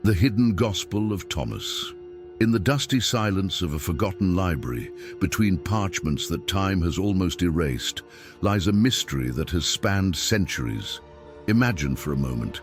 The Hidden Gospel of Thomas. In the dusty silence of a forgotten library, between parchments that time has almost erased, lies a mystery that has spanned centuries. Imagine for a moment,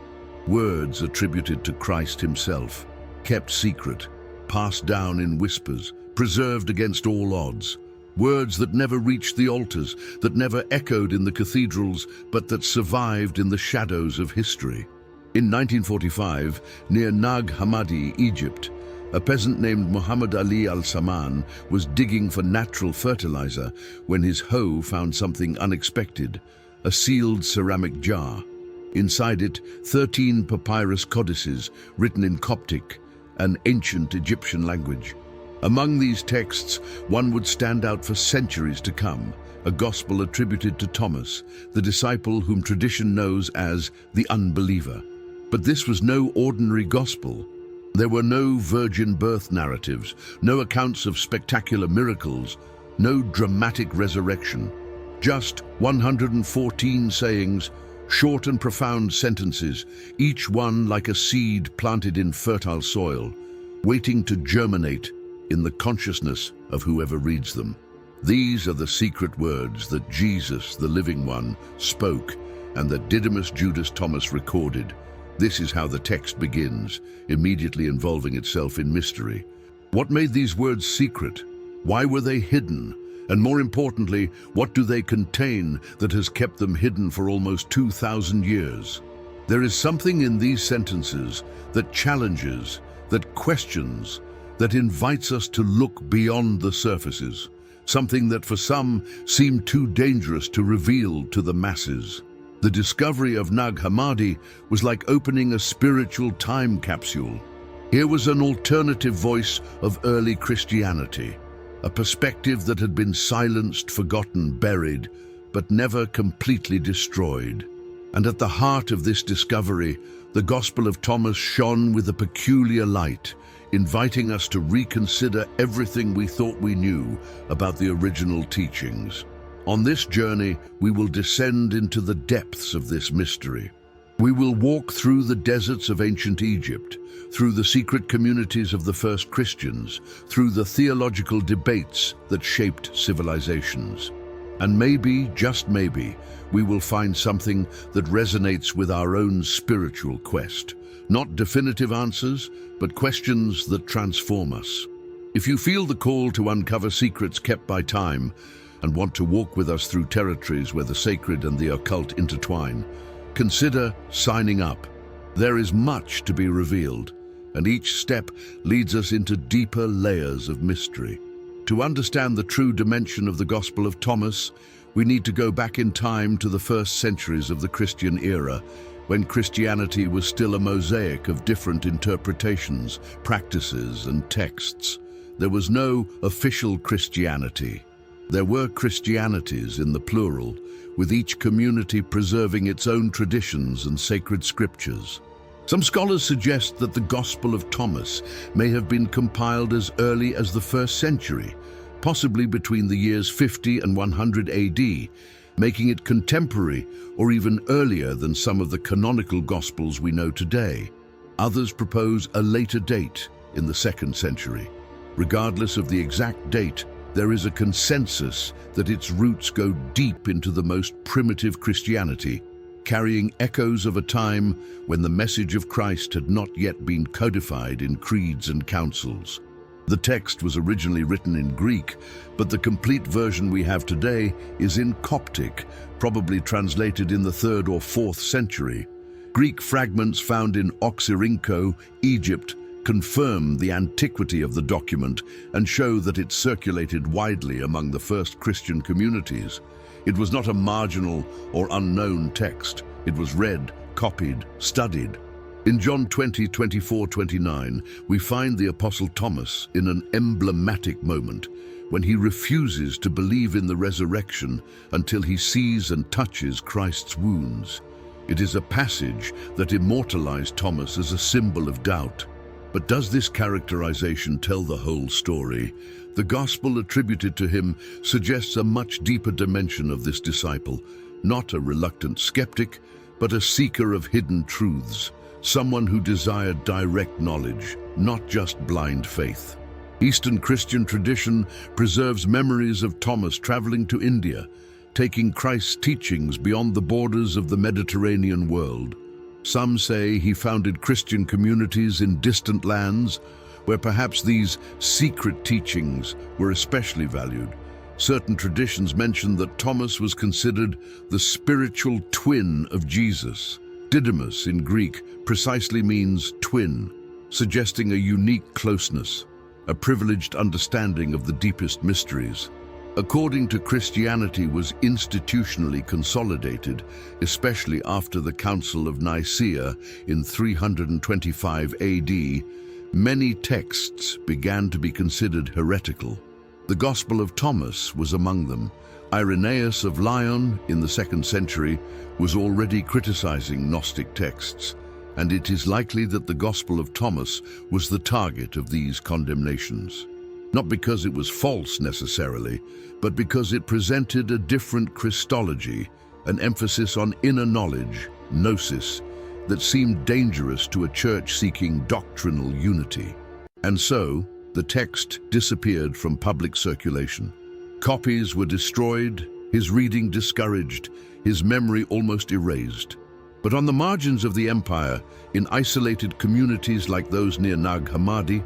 words attributed to Christ himself, kept secret, passed down in whispers, preserved against all odds. Words that never reached the altars, that never echoed in the cathedrals, but that survived in the shadows of history. In 1945, near Nag Hammadi, Egypt, a peasant named Muhammad Ali al-Saman was digging for natural fertilizer when his hoe found something unexpected, a sealed ceramic jar. Inside it, 13 papyrus codices written in Coptic, an ancient Egyptian language. Among these texts, one would stand out for centuries to come, a gospel attributed to Thomas, the disciple whom tradition knows as the unbeliever. But this was no ordinary gospel. There were no virgin birth narratives, no accounts of spectacular miracles, no dramatic resurrection. Just 114 sayings, short and profound sentences, each one like a seed planted in fertile soil, waiting to germinate in the consciousness of whoever reads them. These are the secret words that Jesus, the living one, spoke and that Didymus Judas Thomas recorded. This is how the text begins, immediately involving itself in mystery. What made these words secret? Why were they hidden? And more importantly, what do they contain that has kept them hidden for almost 2,000 years? There is something in these sentences that challenges, that questions, that invites us to look beyond the surfaces, something that for some seemed too dangerous to reveal to the masses. The discovery of Nag Hammadi was like opening a spiritual time capsule. Here was an alternative voice of early Christianity, a perspective that had been silenced, forgotten, buried, but never completely destroyed. And at the heart of this discovery, the Gospel of Thomas shone with a peculiar light, inviting us to reconsider everything we thought we knew about the original teachings. On this journey, we will descend into the depths of this mystery. We will walk through the deserts of ancient Egypt, through the secret communities of the first Christians, through the theological debates that shaped civilizations. And maybe, just maybe, we will find something that resonates with our own spiritual quest. Not definitive answers, but questions that transform us. If you feel the call to uncover secrets kept by time, and want to walk with us through territories where the sacred and the occult intertwine, consider signing up. There is much to be revealed, and each step leads us into deeper layers of mystery. To understand the true dimension of the Gospel of Thomas, we need to go back in time to the first centuries of the Christian era, when Christianity was still a mosaic of different interpretations, practices, and texts. There was no official Christianity. There were Christianities in the plural, with each community preserving its own traditions and sacred scriptures. Some scholars suggest that the Gospel of Thomas may have been compiled as early as the 1st century, possibly between the years 50 and 100 AD, making it contemporary or even earlier than some of the canonical Gospels we know today. Others propose a later date in the 2nd century. Regardless of the exact date, there is a consensus that its roots go deep into the most primitive Christianity, carrying echoes of a time when the message of Christ had not yet been codified in creeds and councils. The text was originally written in Greek, but the complete version we have today is in Coptic, probably translated in the 3rd or 4th century. Greek fragments found in Oxyrhynchus, Egypt, confirm the antiquity of the document and show that it circulated widely among the first Christian communities. It was not a marginal or unknown text. It was read, copied, studied. In John 20:24-29, we find the Apostle Thomas in an emblematic moment when he refuses to believe in the resurrection until he sees and touches Christ's wounds. It is a passage that immortalized Thomas as a symbol of doubt. But does this characterization tell the whole story? The gospel attributed to him suggests a much deeper dimension of this disciple, not a reluctant skeptic, but a seeker of hidden truths, someone who desired direct knowledge, not just blind faith. Eastern Christian tradition preserves memories of Thomas traveling to India, taking Christ's teachings beyond the borders of the Mediterranean world. Some say he founded Christian communities in distant lands, where perhaps these secret teachings were especially valued. Certain traditions mention that Thomas was considered the spiritual twin of Jesus. Didymus in Greek precisely means twin, suggesting a unique closeness, a privileged understanding of the deepest mysteries. According to Christianity was institutionally consolidated, especially after the Council of Nicaea in 325 AD, many texts began to be considered heretical. The Gospel of Thomas was among them. Irenaeus of Lyon in the 2nd century was already criticizing Gnostic texts, and it is likely that the Gospel of Thomas was the target of these condemnations. Not because it was false necessarily, but because it presented a different Christology, an emphasis on inner knowledge, gnosis, that seemed dangerous to a church seeking doctrinal unity. And so, the text disappeared from public circulation. Copies were destroyed, his reading discouraged, his memory almost erased. But on the margins of the empire, in isolated communities like those near Nag Hammadi,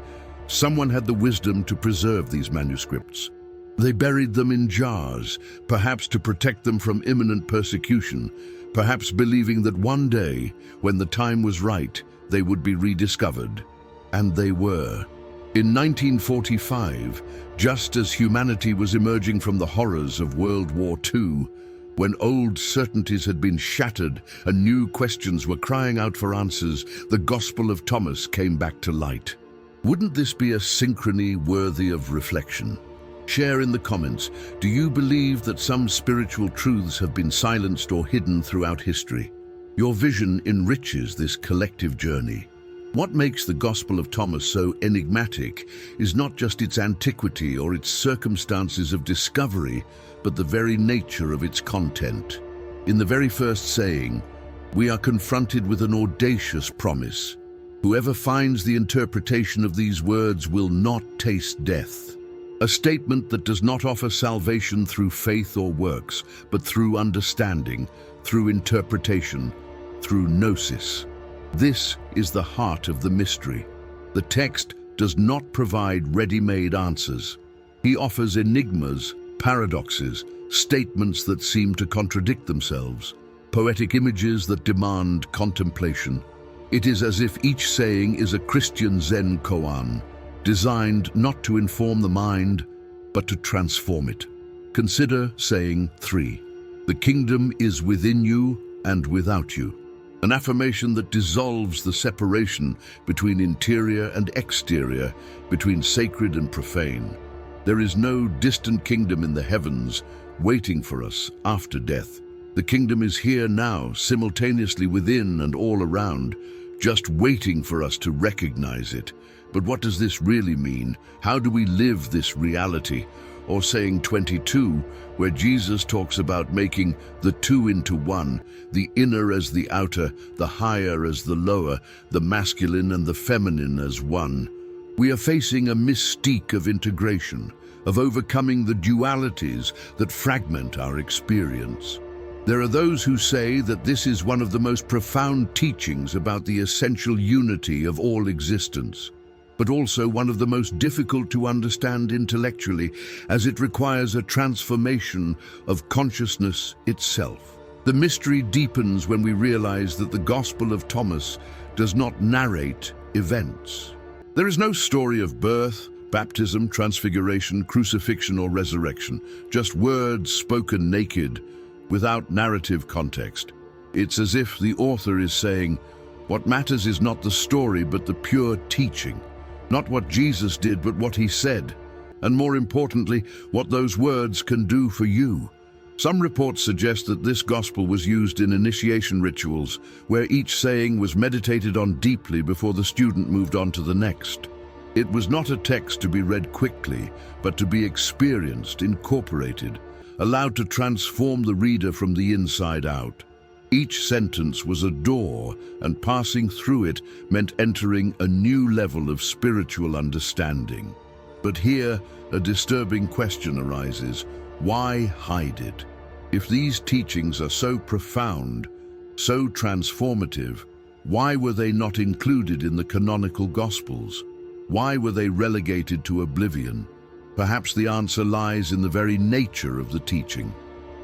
someone had the wisdom to preserve these manuscripts. They buried them in jars, perhaps to protect them from imminent persecution, perhaps believing that one day, when the time was right, they would be rediscovered. And they were. In 1945, just as humanity was emerging from the horrors of World War II, when old certainties had been shattered and new questions were crying out for answers, the Gospel of Thomas came back to light. Wouldn't this be a synchrony worthy of reflection? Share in the comments, do you believe that some spiritual truths have been silenced or hidden throughout history? Your vision enriches this collective journey. What makes the Gospel of Thomas so enigmatic is not just its antiquity or its circumstances of discovery, but the very nature of its content. In the very first saying, we are confronted with an audacious promise. Whoever finds the interpretation of these words will not taste death. A statement that does not offer salvation through faith or works, but through understanding, through interpretation, through gnosis. This is the heart of the mystery. The text does not provide ready-made answers. He offers enigmas, paradoxes, statements that seem to contradict themselves, poetic images that demand contemplation. It is as if each saying is a Christian Zen koan, designed not to inform the mind, but to transform it. Consider saying 3. The kingdom is within you and without you. An affirmation that dissolves the separation between interior and exterior, between sacred and profane. There is no distant kingdom in the heavens waiting for us after death. The kingdom is here now, simultaneously within and all around, just waiting for us to recognize it. But what does this really mean? How do we live this reality? Or saying 22, where Jesus talks about making the two into one, the inner as the outer, the higher as the lower, the masculine and the feminine as one. We are facing a mystique of integration, of overcoming the dualities that fragment our experience. There are those who say that this is one of the most profound teachings about the essential unity of all existence, but also one of the most difficult to understand intellectually, as it requires a transformation of consciousness itself. The mystery deepens when we realize that the Gospel of Thomas does not narrate events. There is no story of birth, baptism, transfiguration, crucifixion, or resurrection, just words spoken naked, without narrative context. It's as if the author is saying, what matters is not the story, but the pure teaching. Not what Jesus did, but what he said. And more importantly, what those words can do for you. Some reports suggest that this gospel was used in initiation rituals, where each saying was meditated on deeply before the student moved on to the next. It was not a text to be read quickly, but to be experienced, incorporated, allowed to transform the reader from the inside out. Each sentence was a door, and passing through it meant entering a new level of spiritual understanding. But here, a disturbing question arises. Why hide it? If these teachings are so profound, so transformative, why were they not included in the canonical Gospels? Why were they relegated to oblivion? Perhaps the answer lies in the very nature of the teaching.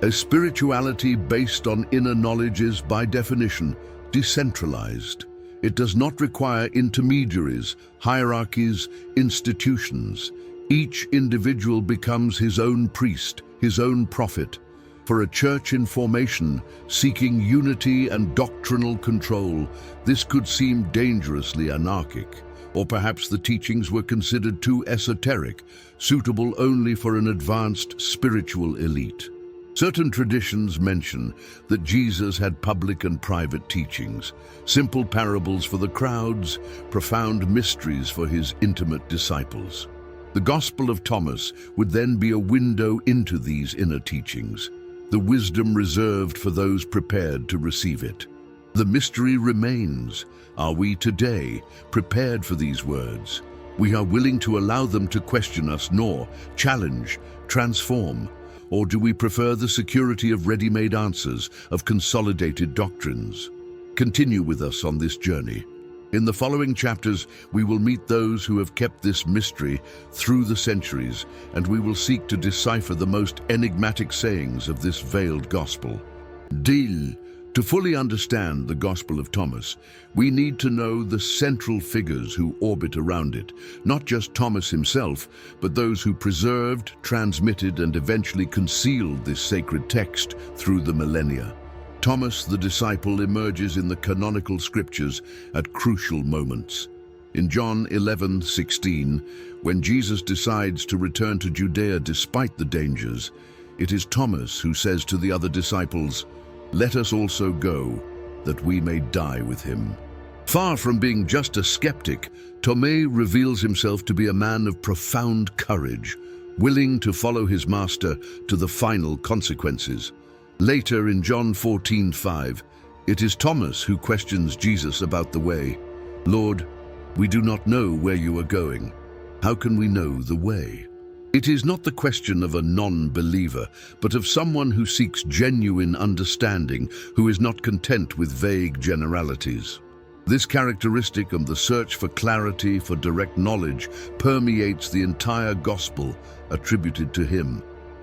A spirituality based on inner knowledge is, by definition, decentralized. It does not require intermediaries, hierarchies, institutions. Each individual becomes his own priest, his own prophet. For a church in formation, seeking unity and doctrinal control, this could seem dangerously anarchic. Or perhaps the teachings were considered too esoteric, suitable only for an advanced spiritual elite. Certain traditions mention that Jesus had public and private teachings, simple parables for the crowds, profound mysteries for his intimate disciples. The Gospel of Thomas would then be a window into these inner teachings, the wisdom reserved for those prepared to receive it. The mystery remains. Are we today prepared for these words? We are willing to allow them to question us, nor challenge, transform, or do we prefer the security of ready-made answers, of consolidated doctrines? Continue with us on this journey. In the following chapters, we will meet those who have kept this mystery through the centuries, and we will seek to decipher the most enigmatic sayings of this veiled gospel. To fully understand the Gospel of Thomas, we need to know the central figures who orbit around it, not just Thomas himself, but those who preserved, transmitted, and eventually concealed this sacred text through the millennia. Thomas the disciple emerges in the canonical scriptures at crucial moments. In John 11:16, when Jesus decides to return to Judea despite the dangers, it is Thomas who says to the other disciples, "Let us also go, that we may die with him." Far from being just a skeptic, Thomas reveals himself to be a man of profound courage, willing to follow his master to the final consequences. Later in John 14:5, it is Thomas who questions Jesus about the way. "Lord, we do not know where you are going. How can we know the way?" It is not the question of a non-believer, but of someone who seeks genuine understanding, who is not content with vague generalities. This characteristic of the search for clarity, for direct knowledge, permeates the entire gospel attributed to him.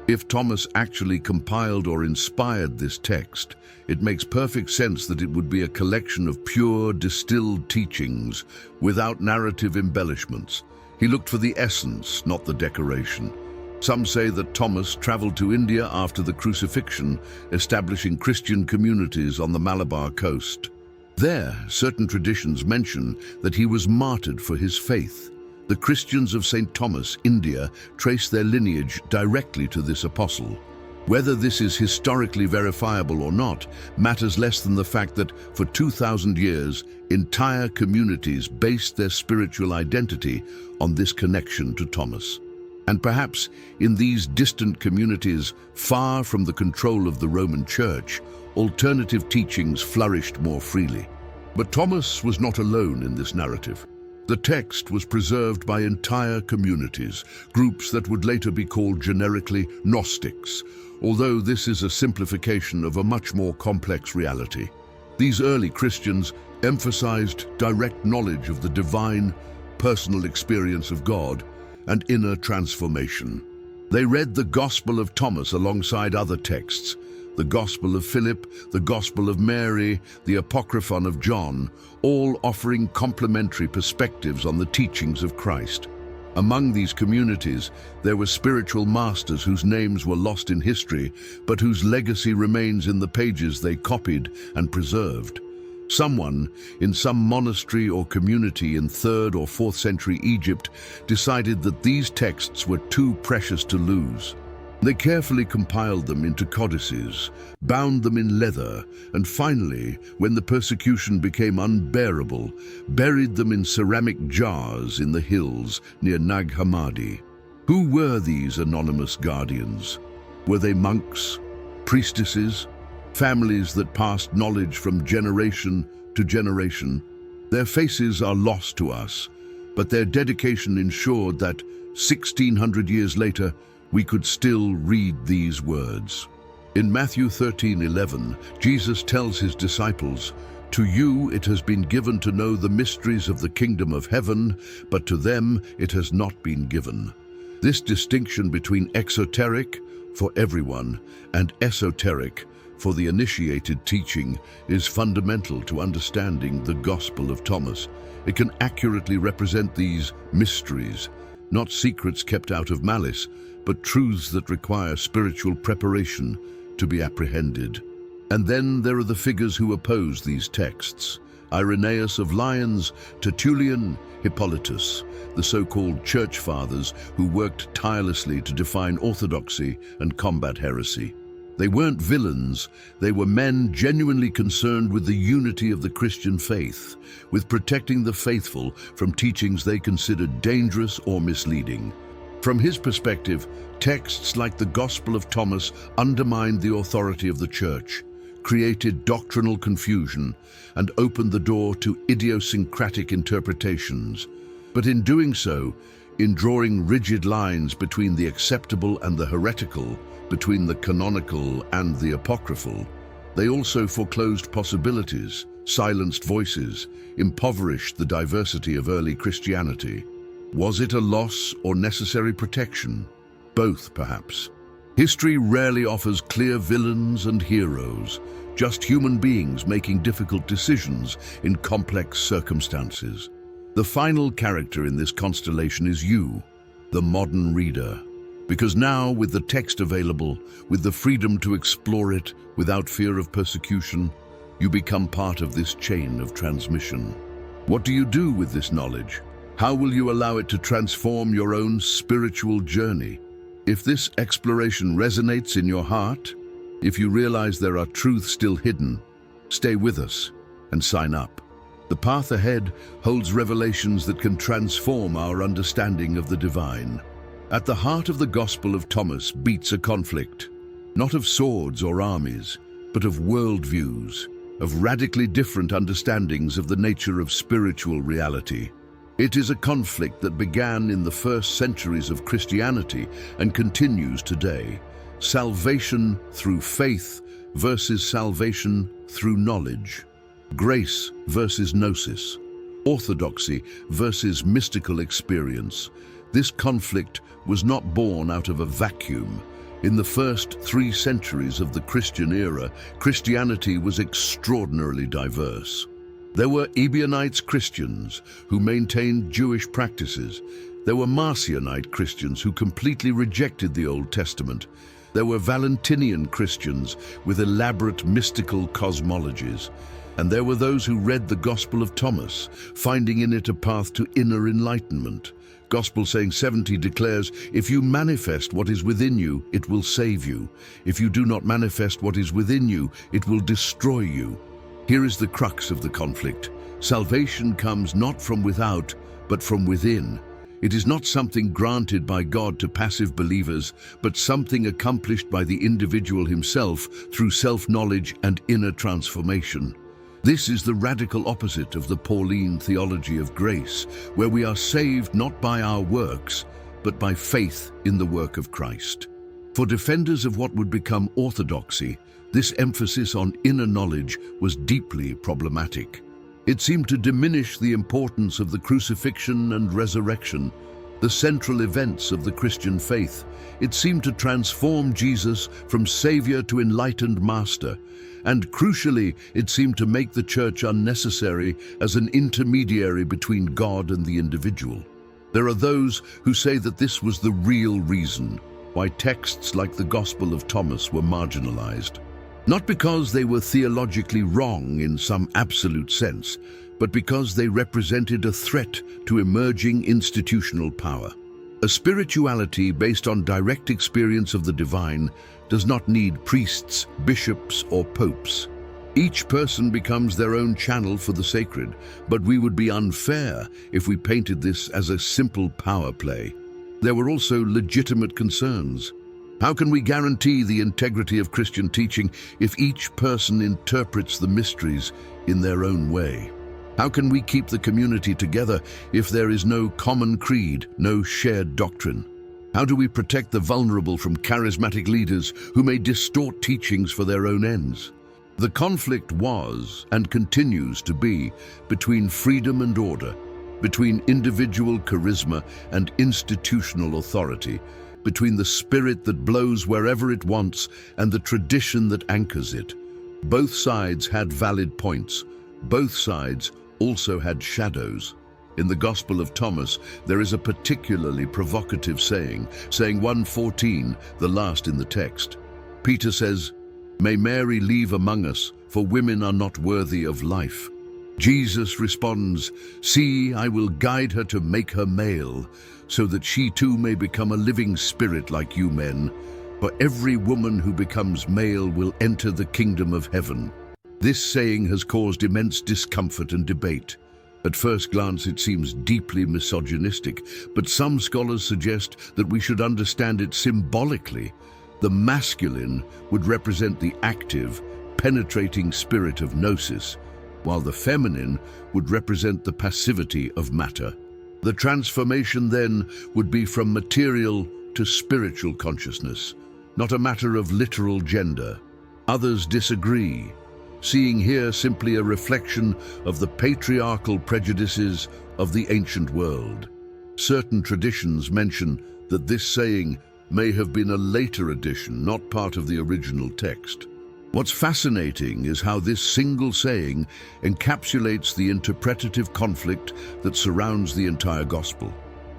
If Thomas actually compiled or inspired this text, it makes perfect sense that it would be a collection of pure, distilled teachings without narrative embellishments. He looked for the essence, not the decoration. Some say that Thomas traveled to India after the crucifixion, establishing Christian communities on the Malabar coast. There, certain traditions mention that he was martyred for his faith. The Christians of St. Thomas, India, trace their lineage directly to this apostle. Whether this is historically verifiable or not matters less than the fact that for 2,000 years, entire communities based their spiritual identity on this connection to Thomas. And perhaps in these distant communities, far from the control of the Roman Church, alternative teachings flourished more freely. But Thomas was not alone in this narrative. The text was preserved by entire communities, groups that would later be called generically Gnostics, although this is a simplification of a much more complex reality. These early Christians emphasized direct knowledge of the divine, personal experience of God, and inner transformation. They read the Gospel of Thomas alongside other texts, the Gospel of Philip, the Gospel of Mary, the Apocryphon of John, all offering complementary perspectives on the teachings of Christ. Among these communities, there were spiritual masters whose names were lost in history, but whose legacy remains in the pages they copied and preserved. Someone, in some monastery or community in 3rd or 4th century Egypt, decided that these texts were too precious to lose. They carefully compiled them into codices, bound them in leather, and finally, when the persecution became unbearable, buried them in ceramic jars in the hills near Nag Hammadi. Who were these anonymous guardians? Were they monks, priestesses, families that passed knowledge from generation to generation. Their faces are lost to us, but their dedication ensured that 1600 years later, we could still read these words. In Matthew 13:11, Jesus tells his disciples, "To you it has been given to know the mysteries of the kingdom of heaven, but to them it has not been given." This distinction between exoteric, for everyone, and esoteric, for the initiated teaching, is fundamental to understanding the Gospel of Thomas. It can accurately represent these mysteries, not secrets kept out of malice, but truths that require spiritual preparation to be apprehended. And then there are the figures who oppose these texts. Irenaeus of Lyons, Tertullian, Hippolytus, the so-called church fathers who worked tirelessly to define orthodoxy and combat heresy. They weren't villains, they were men genuinely concerned with the unity of the Christian faith, with protecting the faithful from teachings they considered dangerous or misleading. From his perspective, texts like the Gospel of Thomas undermined the authority of the Church, created doctrinal confusion, and opened the door to idiosyncratic interpretations. But in doing so, in drawing rigid lines between the acceptable and the heretical, between the canonical and the apocryphal, they also foreclosed possibilities, silenced voices, impoverished the diversity of early Christianity. Was it a loss or necessary protection? Both, perhaps. History rarely offers clear villains and heroes, just human beings making difficult decisions in complex circumstances. The final character in this constellation is you, the modern reader. Because now, with the text available, with the freedom to explore it without fear of persecution, you become part of this chain of transmission. What do you do with this knowledge? How will you allow it to transform your own spiritual journey? If this exploration resonates in your heart, if you realize there are truths still hidden, stay with us and sign up. The path ahead holds revelations that can transform our understanding of the divine. At the heart of the Gospel of Thomas beats a conflict, not of swords or armies, but of worldviews, of radically different understandings of the nature of spiritual reality. It is a conflict that began in the first centuries of Christianity and continues today. Salvation through faith versus salvation through knowledge. Grace versus gnosis. Orthodoxy versus mystical experience. This conflict was not born out of a vacuum. In the first 3 centuries of the Christian era, Christianity was extraordinarily diverse. There were Ebionites Christians who maintained Jewish practices. There were Marcionite Christians who completely rejected the Old Testament. There were Valentinian Christians with elaborate mystical cosmologies. And there were those who read the Gospel of Thomas, finding in it a path to inner enlightenment. Gospel saying 70 declares, "If you manifest what is within you, it will save you. If you do not manifest what is within you, it will destroy you." Here is the crux of the conflict. Salvation comes not from without, but from within. It is not something granted by God to passive believers, but something accomplished by the individual himself through self-knowledge and inner transformation. This is the radical opposite of the Pauline theology of grace, where we are saved not by our works, but by faith in the work of Christ. For defenders of what would become orthodoxy, this emphasis on inner knowledge was deeply problematic. It seemed to diminish the importance of the crucifixion and resurrection, the central events of the Christian faith. It seemed to transform Jesus from Savior to enlightened Master, and crucially, it seemed to make the Church unnecessary as an intermediary between God and the individual. There are those who say that this was the real reason why texts like the Gospel of Thomas were marginalized. Not because they were theologically wrong in some absolute sense, but because they represented a threat to emerging institutional power. A spirituality based on direct experience of the divine does not need priests, bishops, or popes. Each person becomes their own channel for the sacred, but we would be unfair if we painted this as a simple power play. There were also legitimate concerns. How can we guarantee the integrity of Christian teaching if each person interprets the mysteries in their own way? How can we keep the community together if there is no common creed, no shared doctrine? How do we protect the vulnerable from charismatic leaders who may distort teachings for their own ends? The conflict was, and continues to be, between freedom and order, between individual charisma and institutional authority, between the spirit that blows wherever it wants and the tradition that anchors it. Both sides had valid points. Both sides also had shadows. In the Gospel of Thomas, there is a particularly provocative saying 1:14, the last in the text. Peter says, "May Mary leave among us, for women are not worthy of life." Jesus responds, "See, I will guide her to make her male, so that she too may become a living spirit like you men. For every woman who becomes male will enter the kingdom of heaven." This saying has caused immense discomfort and debate. At first glance, it seems deeply misogynistic, but some scholars suggest that we should understand it symbolically. The masculine would represent the active, penetrating spirit of gnosis, while the feminine would represent the passivity of matter. The transformation then would be from material to spiritual consciousness, not a matter of literal gender. Others disagree, seeing here simply a reflection of the patriarchal prejudices of the ancient world. Certain traditions mention that this saying may have been a later addition, not part of the original text. What's fascinating is how this single saying encapsulates the interpretative conflict that surrounds the entire gospel.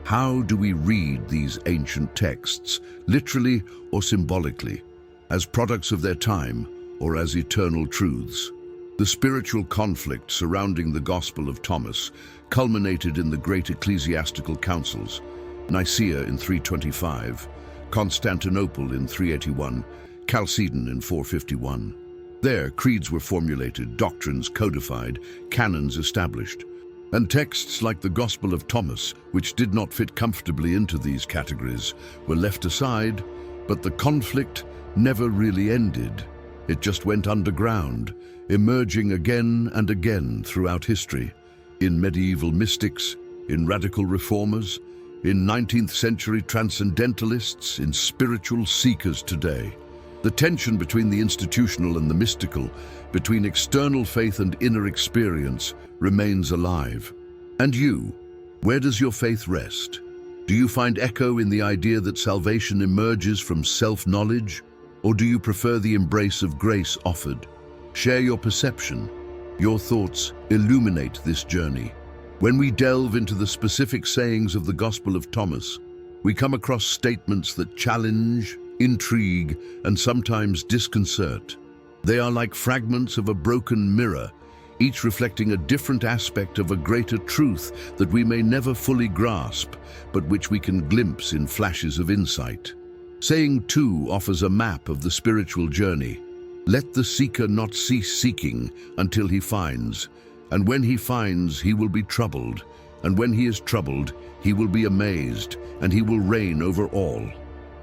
How do we read these ancient texts, literally or symbolically, as products of their time or as eternal truths? The spiritual conflict surrounding the Gospel of Thomas culminated in the great ecclesiastical councils, Nicaea in 325, Constantinople in 381, Chalcedon in 451. There, creeds were formulated, doctrines codified, canons established. And texts like the Gospel of Thomas, which did not fit comfortably into these categories, were left aside, but the conflict never really ended. It just went underground, emerging again and again throughout history, in medieval mystics, in radical reformers, in 19th century transcendentalists, in spiritual seekers today. The tension between the institutional and the mystical, between external faith and inner experience, remains alive. And you, where does your faith rest? Do you find echo in the idea that salvation emerges from self-knowledge, or do you prefer the embrace of grace offered? Share your perception. Your thoughts illuminate this journey. When we delve into the specific sayings of the Gospel of Thomas, we come across statements that challenge, intrigue, and sometimes disconcert. They are like fragments of a broken mirror, each reflecting a different aspect of a greater truth that we may never fully grasp, but which we can glimpse in flashes of insight. Saying 2 offers a map of the spiritual journey. Let the seeker not cease seeking until he finds, and when he finds, he will be troubled, and when he is troubled, he will be amazed, and he will reign over all.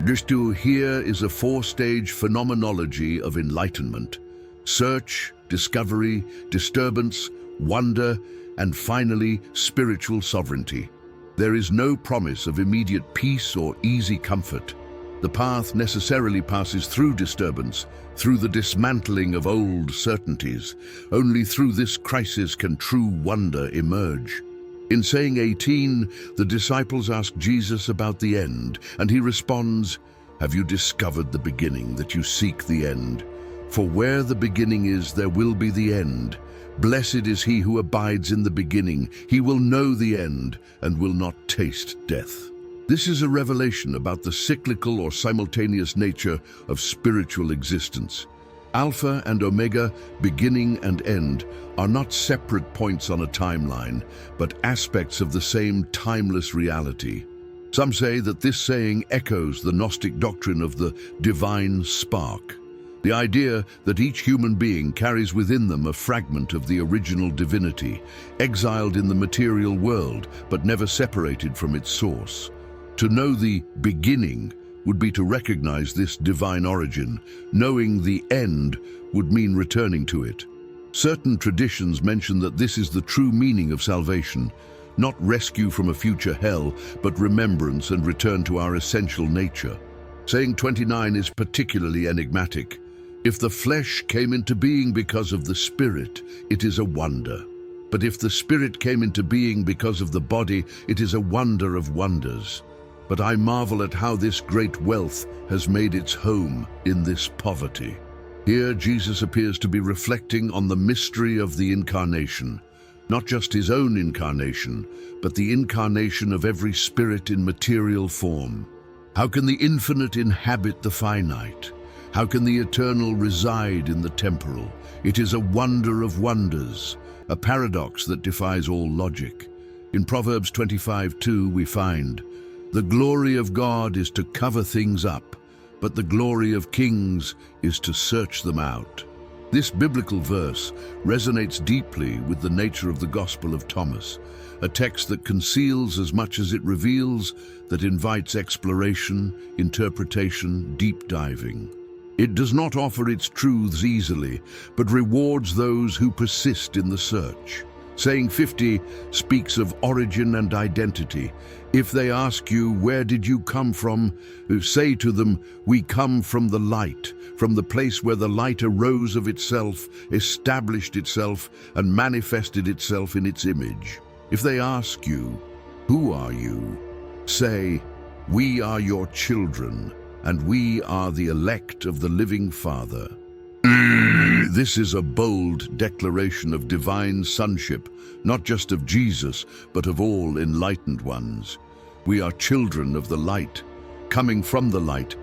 This too here is a 4-stage phenomenology of enlightenment: search, discovery, disturbance, wonder, and finally, spiritual sovereignty. There is no promise of immediate peace or easy comfort. The path necessarily passes through disturbance, through the dismantling of old certainties. Only through this crisis can true wonder emerge. In saying 18, the disciples ask Jesus about the end, and he responds, "Have you discovered the beginning, that you seek the end? For where the beginning is, there will be the end. Blessed is he who abides in the beginning. He will know the end, and will not taste death." This is a revelation about the cyclical or simultaneous nature of spiritual existence. Alpha and Omega, beginning and end, are not separate points on a timeline, but aspects of the same timeless reality. Some say that this saying echoes the Gnostic doctrine of the divine spark, the idea that each human being carries within them a fragment of the original divinity, exiled in the material world, but never separated from its source. To know the beginning would be to recognize this divine origin. Knowing the end would mean returning to it. Certain traditions mention that this is the true meaning of salvation, not rescue from a future hell, but remembrance and return to our essential nature. Saying 29 is particularly enigmatic. If the flesh came into being because of the spirit, it is a wonder. But if the spirit came into being because of the body, it is a wonder of wonders. But I marvel at how this great wealth has made its home in this poverty. Here Jesus appears to be reflecting on the mystery of the incarnation, not just his own incarnation, but the incarnation of every spirit in material form. How can the infinite inhabit the finite? How can the eternal reside in the temporal? It is a wonder of wonders, a paradox that defies all logic. In Proverbs 25:2 we find, "The glory of God is to cover things up, but the glory of kings is to search them out." This biblical verse resonates deeply with the nature of the Gospel of Thomas, a text that conceals as much as it reveals, that invites exploration, interpretation, deep diving. It does not offer its truths easily, but rewards those who persist in the search. Saying 50 speaks of origin and identity. If they ask you, "Where did you come from?" say to them, "We come from the light, from the place where the light arose of itself, established itself, and manifested itself in its image." If they ask you, "Who are you?" say, "We are your children, and we are the elect of the living Father." This is a bold declaration of divine sonship, not just of Jesus, but of all enlightened ones. We are children of the light, coming from the light,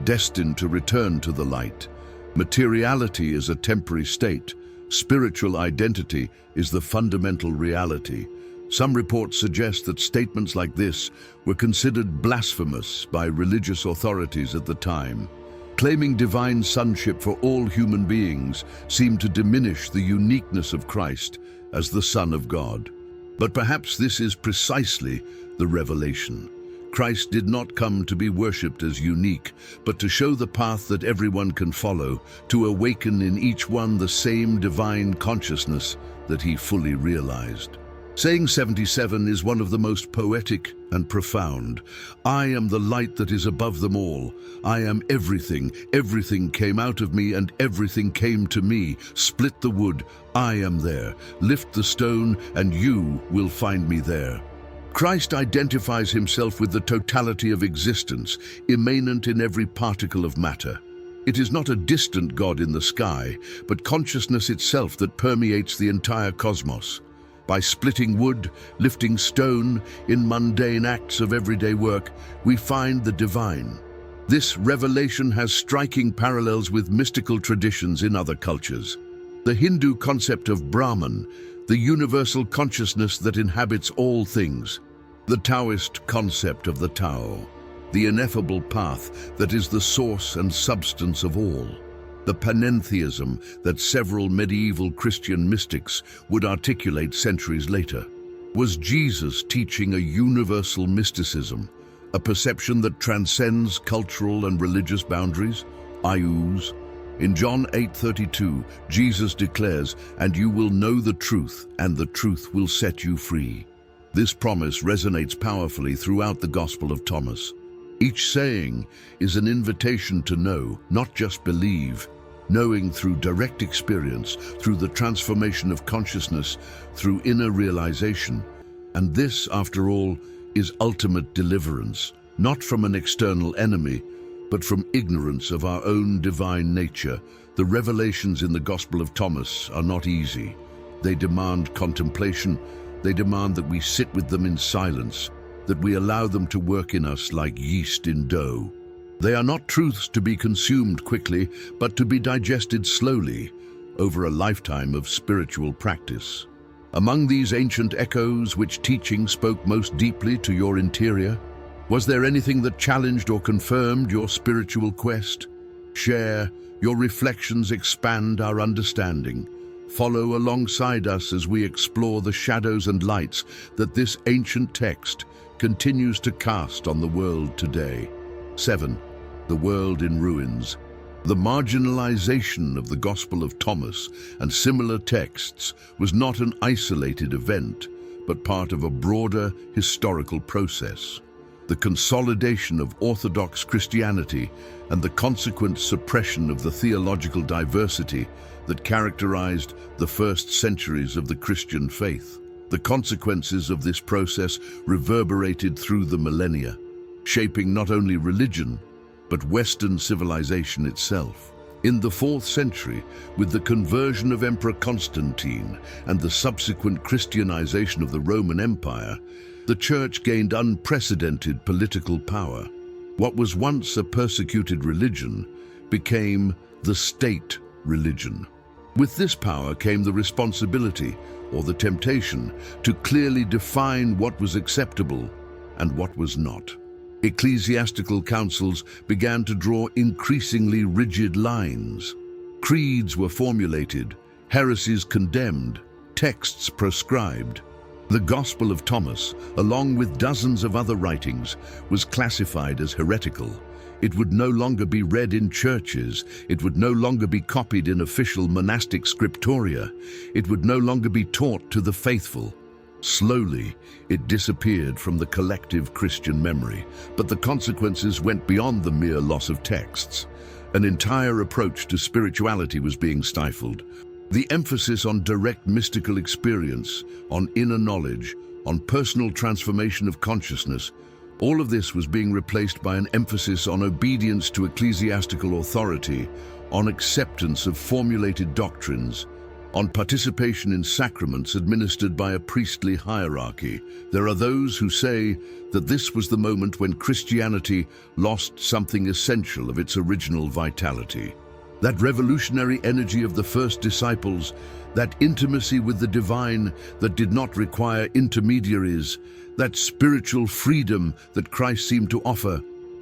destined to return to the light. Materiality is a temporary state. Spiritual identity is the fundamental reality. Some reports suggest that statements like this were considered blasphemous by religious authorities at the time. Claiming divine sonship for all human beings seemed to diminish the uniqueness of Christ as the Son of God. But perhaps this is precisely the revelation. Christ did not come to be worshipped as unique, but to show the path that everyone can follow, to awaken in each one the same divine consciousness that he fully realized. Saying 77 is one of the most poetic and profound. "I am the light that is above them all. I am everything. Everything came out of me and everything came to me. Split the wood, I am there. Lift the stone and you will find me there." Christ identifies himself with the totality of existence, immanent in every particle of matter. It is not a distant God in the sky, but consciousness itself that permeates the entire cosmos. By splitting wood, lifting stone, in mundane acts of everyday work, we find the divine. This revelation has striking parallels with mystical traditions in other cultures. The Hindu concept of Brahman, the universal consciousness that inhabits all things. The Taoist concept of the Tao, the ineffable path that is the source and substance of all. The panentheism that several medieval Christian mystics would articulate centuries later. Was Jesus teaching a universal mysticism, a perception that transcends cultural and religious boundaries? I ooze. In John 8:32, Jesus declares, "And you will know the truth, and the truth will set you free." This promise resonates powerfully throughout the Gospel of Thomas. Each saying is an invitation to know, not just believe. Knowing through direct experience, through the transformation of consciousness, through inner realization. And this, after all, is ultimate deliverance, not from an external enemy, but from ignorance of our own divine nature. The revelations in the Gospel of Thomas are not easy. They demand contemplation. They demand that we sit with them in silence, that we allow them to work in us like yeast in dough. They are not truths to be consumed quickly, but to be digested slowly over a lifetime of spiritual practice. Among these ancient echoes, which teaching spoke most deeply to your interior? Was there anything that challenged or confirmed your spiritual quest? Share, your reflections expand our understanding. Follow alongside us as we explore the shadows and lights that this ancient text continues to cast on the world today. 7. the world in ruins. The marginalization of the Gospel of Thomas and similar texts was not an isolated event, but part of a broader historical process. The consolidation of Orthodox Christianity and the consequent suppression of the theological diversity that characterized the first centuries of the Christian faith. The consequences of this process reverberated through the millennia, shaping not only religion, but Western civilization itself. In the 4th century, with the conversion of Emperor Constantine and the subsequent Christianization of the Roman Empire, the Church gained unprecedented political power. What was once a persecuted religion became the state religion. With this power came the responsibility, or the temptation, to clearly define what was acceptable and what was not. Ecclesiastical councils began to draw increasingly rigid lines. Creeds were formulated, heresies condemned, texts prescribed. The Gospel of Thomas, along with dozens of other writings, was classified as heretical. It would no longer be read in churches. It would no longer be copied in official monastic scriptoria. It would no longer be taught to the faithful. Slowly, it disappeared from the collective Christian memory, but the consequences went beyond the mere loss of texts. An entire approach to spirituality was being stifled. The emphasis on direct mystical experience, on inner knowledge, on personal transformation of consciousness, all of this was being replaced by an emphasis on obedience to ecclesiastical authority, on acceptance of formulated doctrines, on participation in sacraments administered by a priestly hierarchy. There are those who say that this was the moment when Christianity lost something essential of its original vitality. That revolutionary energy of the first disciples, that intimacy with the divine that did not require intermediaries, that spiritual freedom that Christ seemed to offer,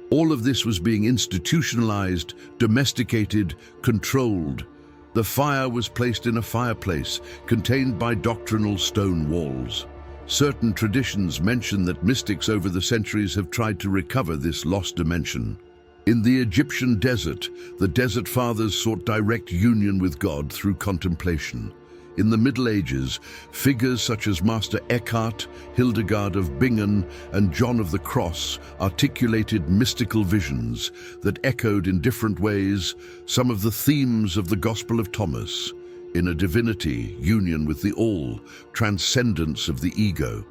all of this was being institutionalized, domesticated, controlled. The fire was placed in a fireplace, contained by doctrinal stone walls. Certain traditions mention that mystics over the centuries have tried to recover this lost dimension. In the Egyptian desert, the Desert Fathers sought direct union with God through contemplation. In the Middle Ages, figures such as Master Eckhart, Hildegard of Bingen, and John of the Cross articulated mystical visions that echoed in different ways some of the themes of the Gospel of Thomas: inner divinity, union with the all, transcendence of the ego.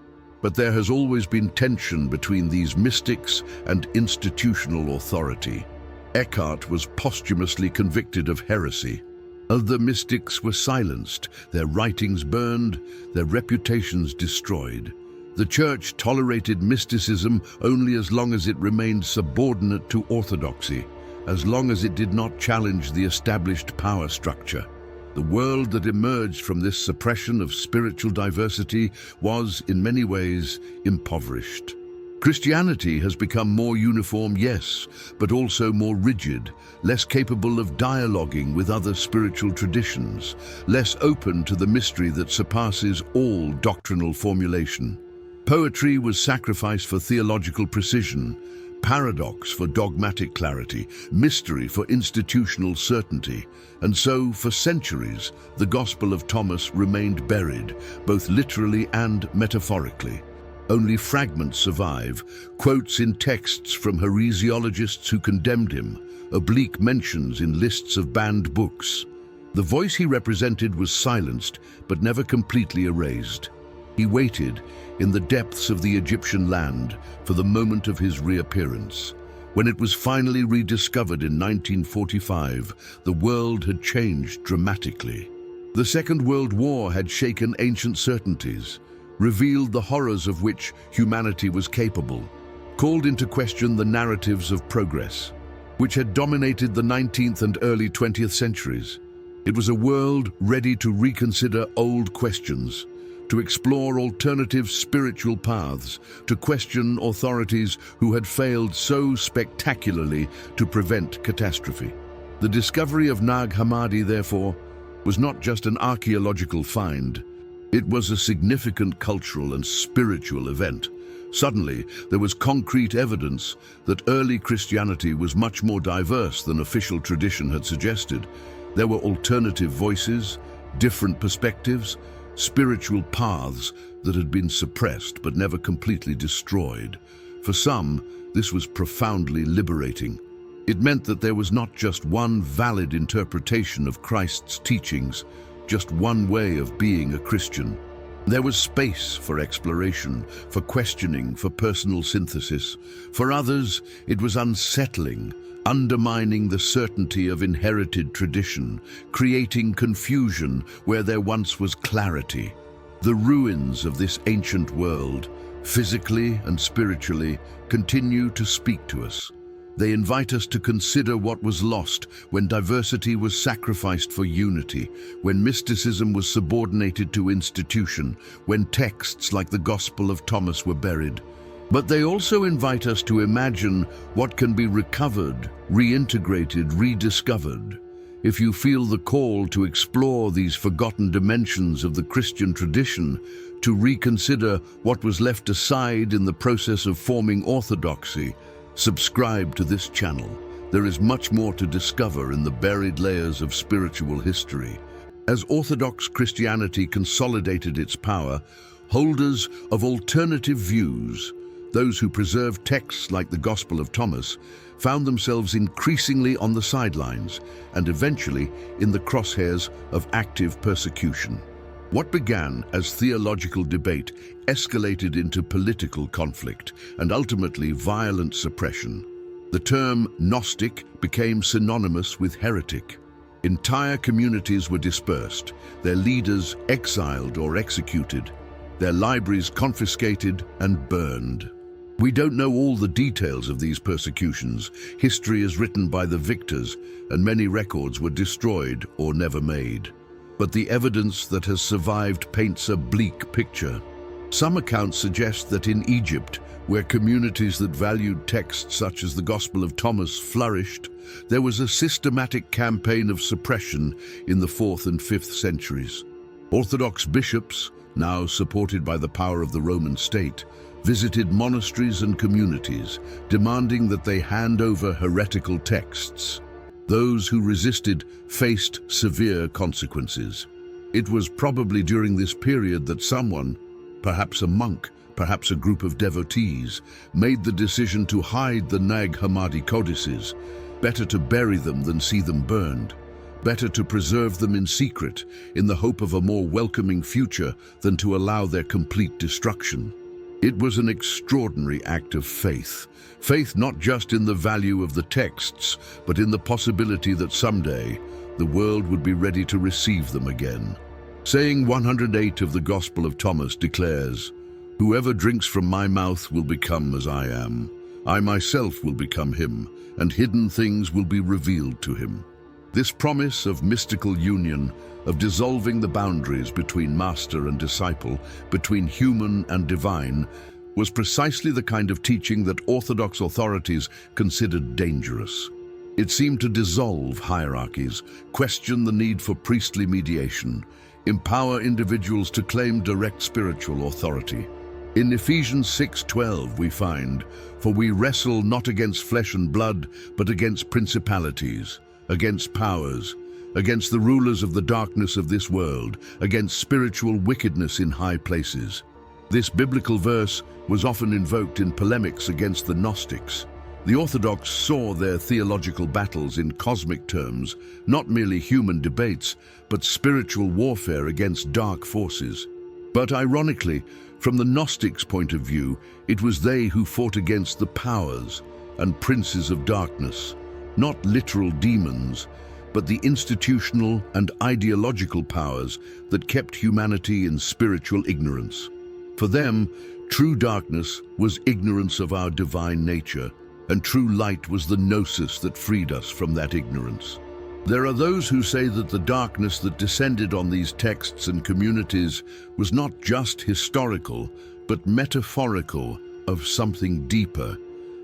But there has always been tension between these mystics and institutional authority. Eckhart was posthumously convicted of heresy. Other mystics were silenced, their writings burned, their reputations destroyed. The Church tolerated mysticism only as long as it remained subordinate to orthodoxy, as long as it did not challenge the established power structure. The world that emerged from this suppression of spiritual diversity was, in many ways, impoverished. Christianity has become more uniform, yes, but also more rigid, less capable of dialoguing with other spiritual traditions, less open to the mystery that surpasses all doctrinal formulation. Poetry was sacrificed for theological precision, paradox for dogmatic clarity, mystery for institutional certainty. And so, for centuries, the Gospel of Thomas remained buried, both literally and metaphorically. Only fragments survive, quotes in texts from heresiologists who condemned him, oblique mentions in lists of banned books. The voice he represented was silenced, but never completely erased. He waited, in the depths of the Egyptian land, for the moment of his reappearance. When it was finally rediscovered in 1945, the world had changed dramatically. The Second World War had shaken ancient certainties, revealed the horrors of which humanity was capable, called into question the narratives of progress, which had dominated the 19th and early 20th centuries. It was a world ready to reconsider old questions, to explore alternative spiritual paths, to question authorities who had failed so spectacularly to prevent catastrophe. The discovery of Nag Hammadi, therefore, was not just an archaeological find. It was a significant cultural and spiritual event, Suddenly, there was concrete evidence that early Christianity was much more diverse than official tradition had suggested. There were alternative voices, different perspectives, spiritual paths that had been suppressed but never completely destroyed. For some, this was profoundly liberating. It meant that there was not just one valid interpretation of Christ's teachings, just one way of being a Christian. There was space for exploration, for questioning, for personal synthesis. For others, it was unsettling, undermining the certainty of inherited tradition, creating confusion where there once was clarity. The ruins of this ancient world, physically and spiritually, continue to speak to us. They invite us to consider what was lost when diversity was sacrificed for unity, when mysticism was subordinated to institution, when texts like the Gospel of Thomas were buried. But they also invite us to imagine what can be recovered, reintegrated, rediscovered. If you feel the call to explore these forgotten dimensions of the Christian tradition, to reconsider what was left aside in the process of forming orthodoxy, subscribe to this channel. There is much more to discover in the buried layers of spiritual history. As Orthodox Christianity consolidated its power, holders of alternative views, those who preserved texts like the Gospel of Thomas, found themselves increasingly on the sidelines and eventually in the crosshairs of active persecution. What began as theological debate escalated into political conflict and ultimately violent suppression. The term Gnostic became synonymous with heretic. Entire communities were dispersed, their leaders exiled or executed, their libraries confiscated and burned. We don't know all the details of these persecutions. History is written by the victors, and many records were destroyed or never made. But the evidence that has survived paints a bleak picture. Some accounts suggest that in Egypt, where communities that valued texts such as the Gospel of Thomas flourished, there was a systematic campaign of suppression in the 4th and 5th centuries. Orthodox bishops, now supported by the power of the Roman state, visited monasteries and communities, demanding that they hand over heretical texts. Those who resisted faced severe consequences. It was probably during this period that someone, perhaps a monk, perhaps a group of devotees, made the decision to hide the Nag Hammadi codices. Better to bury them than see them burned. Better to preserve them in secret, in the hope of a more welcoming future than to allow their complete destruction. It was an extraordinary act of faith. Faith not just in the value of the texts, but in the possibility that someday the world would be ready to receive them again. Saying 108 of the Gospel of Thomas declares, "Whoever drinks from my mouth will become as I am. I myself will become him, and hidden things will be revealed to him." This promise of mystical union, of dissolving the boundaries between master and disciple, between human and divine, was precisely the kind of teaching that Orthodox authorities considered dangerous. It seemed to dissolve hierarchies, question the need for priestly mediation, empower individuals to claim direct spiritual authority. In Ephesians 6:12 we find, "For we wrestle not against flesh and blood, but against principalities, against powers, against the rulers of the darkness of this world, against spiritual wickedness in high places." This biblical verse was often invoked in polemics against the Gnostics. The Orthodox saw their theological battles in cosmic terms, not merely human debates, but spiritual warfare against dark forces. But ironically, from the Gnostics' point of view, it was they who fought against the powers and princes of darkness, not literal demons, but the institutional and ideological powers that kept humanity in spiritual ignorance. For them, true darkness was ignorance of our divine nature, and true light was the gnosis that freed us from that ignorance. There are those who say that the darkness that descended on these texts and communities was not just historical, but metaphorical of something deeper,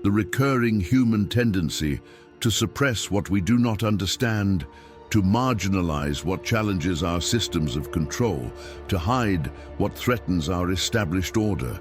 the recurring human tendency to suppress what we do not understand, to marginalize what challenges our systems of control, to hide what threatens our established order.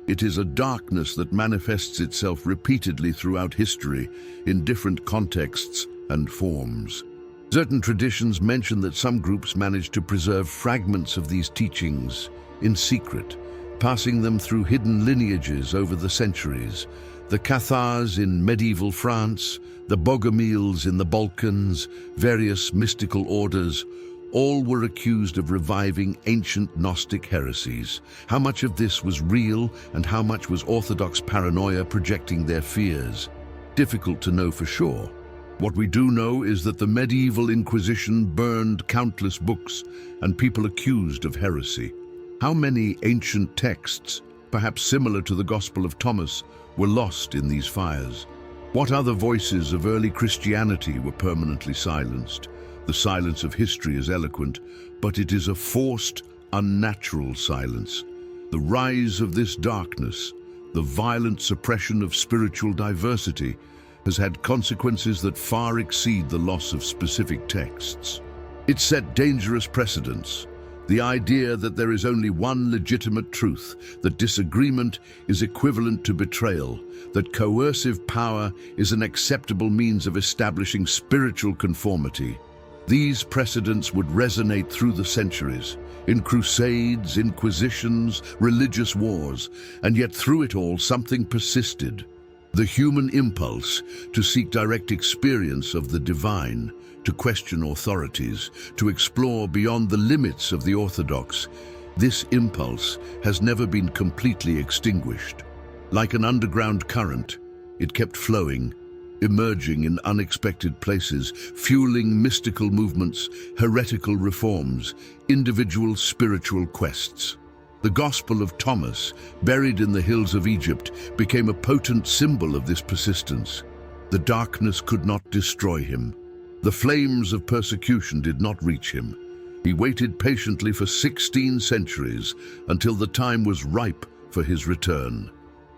It is a darkness that manifests itself repeatedly throughout history in different contexts and forms. Certain traditions mention that some groups managed to preserve fragments of these teachings in secret, passing them through hidden lineages over the centuries. The Cathars in medieval France, the Bogomils in the Balkans, various mystical orders, all were accused of reviving ancient Gnostic heresies. How much of this was real and how much was Orthodox paranoia projecting their fears? Difficult to know for sure. What we do know is that the medieval Inquisition burned countless books and people accused of heresy. How many ancient texts, perhaps similar to the Gospel of Thomas, were lost in these fires? What other voices of early Christianity were permanently silenced? The silence of history is eloquent, but it is a forced, unnatural silence. The rise of this darkness, the violent suppression of spiritual diversity, has had consequences that far exceed the loss of specific texts. It set dangerous precedents. The idea that there is only one legitimate truth, that disagreement is equivalent to betrayal, that coercive power is an acceptable means of establishing spiritual conformity. These precedents would resonate through the centuries, in crusades, inquisitions, religious wars, and yet through it all something persisted. The human impulse to seek direct experience of the divine, to question authorities, to explore beyond the limits of the orthodox. This impulse has never been completely extinguished. Like an underground current, it kept flowing, emerging in unexpected places, fueling mystical movements, heretical reforms, individual spiritual quests. The Gospel of Thomas, buried in the hills of Egypt, became a potent symbol of this persistence. The darkness could not destroy him. The flames of persecution did not reach him. He waited patiently for 16 centuries until the time was ripe for his return.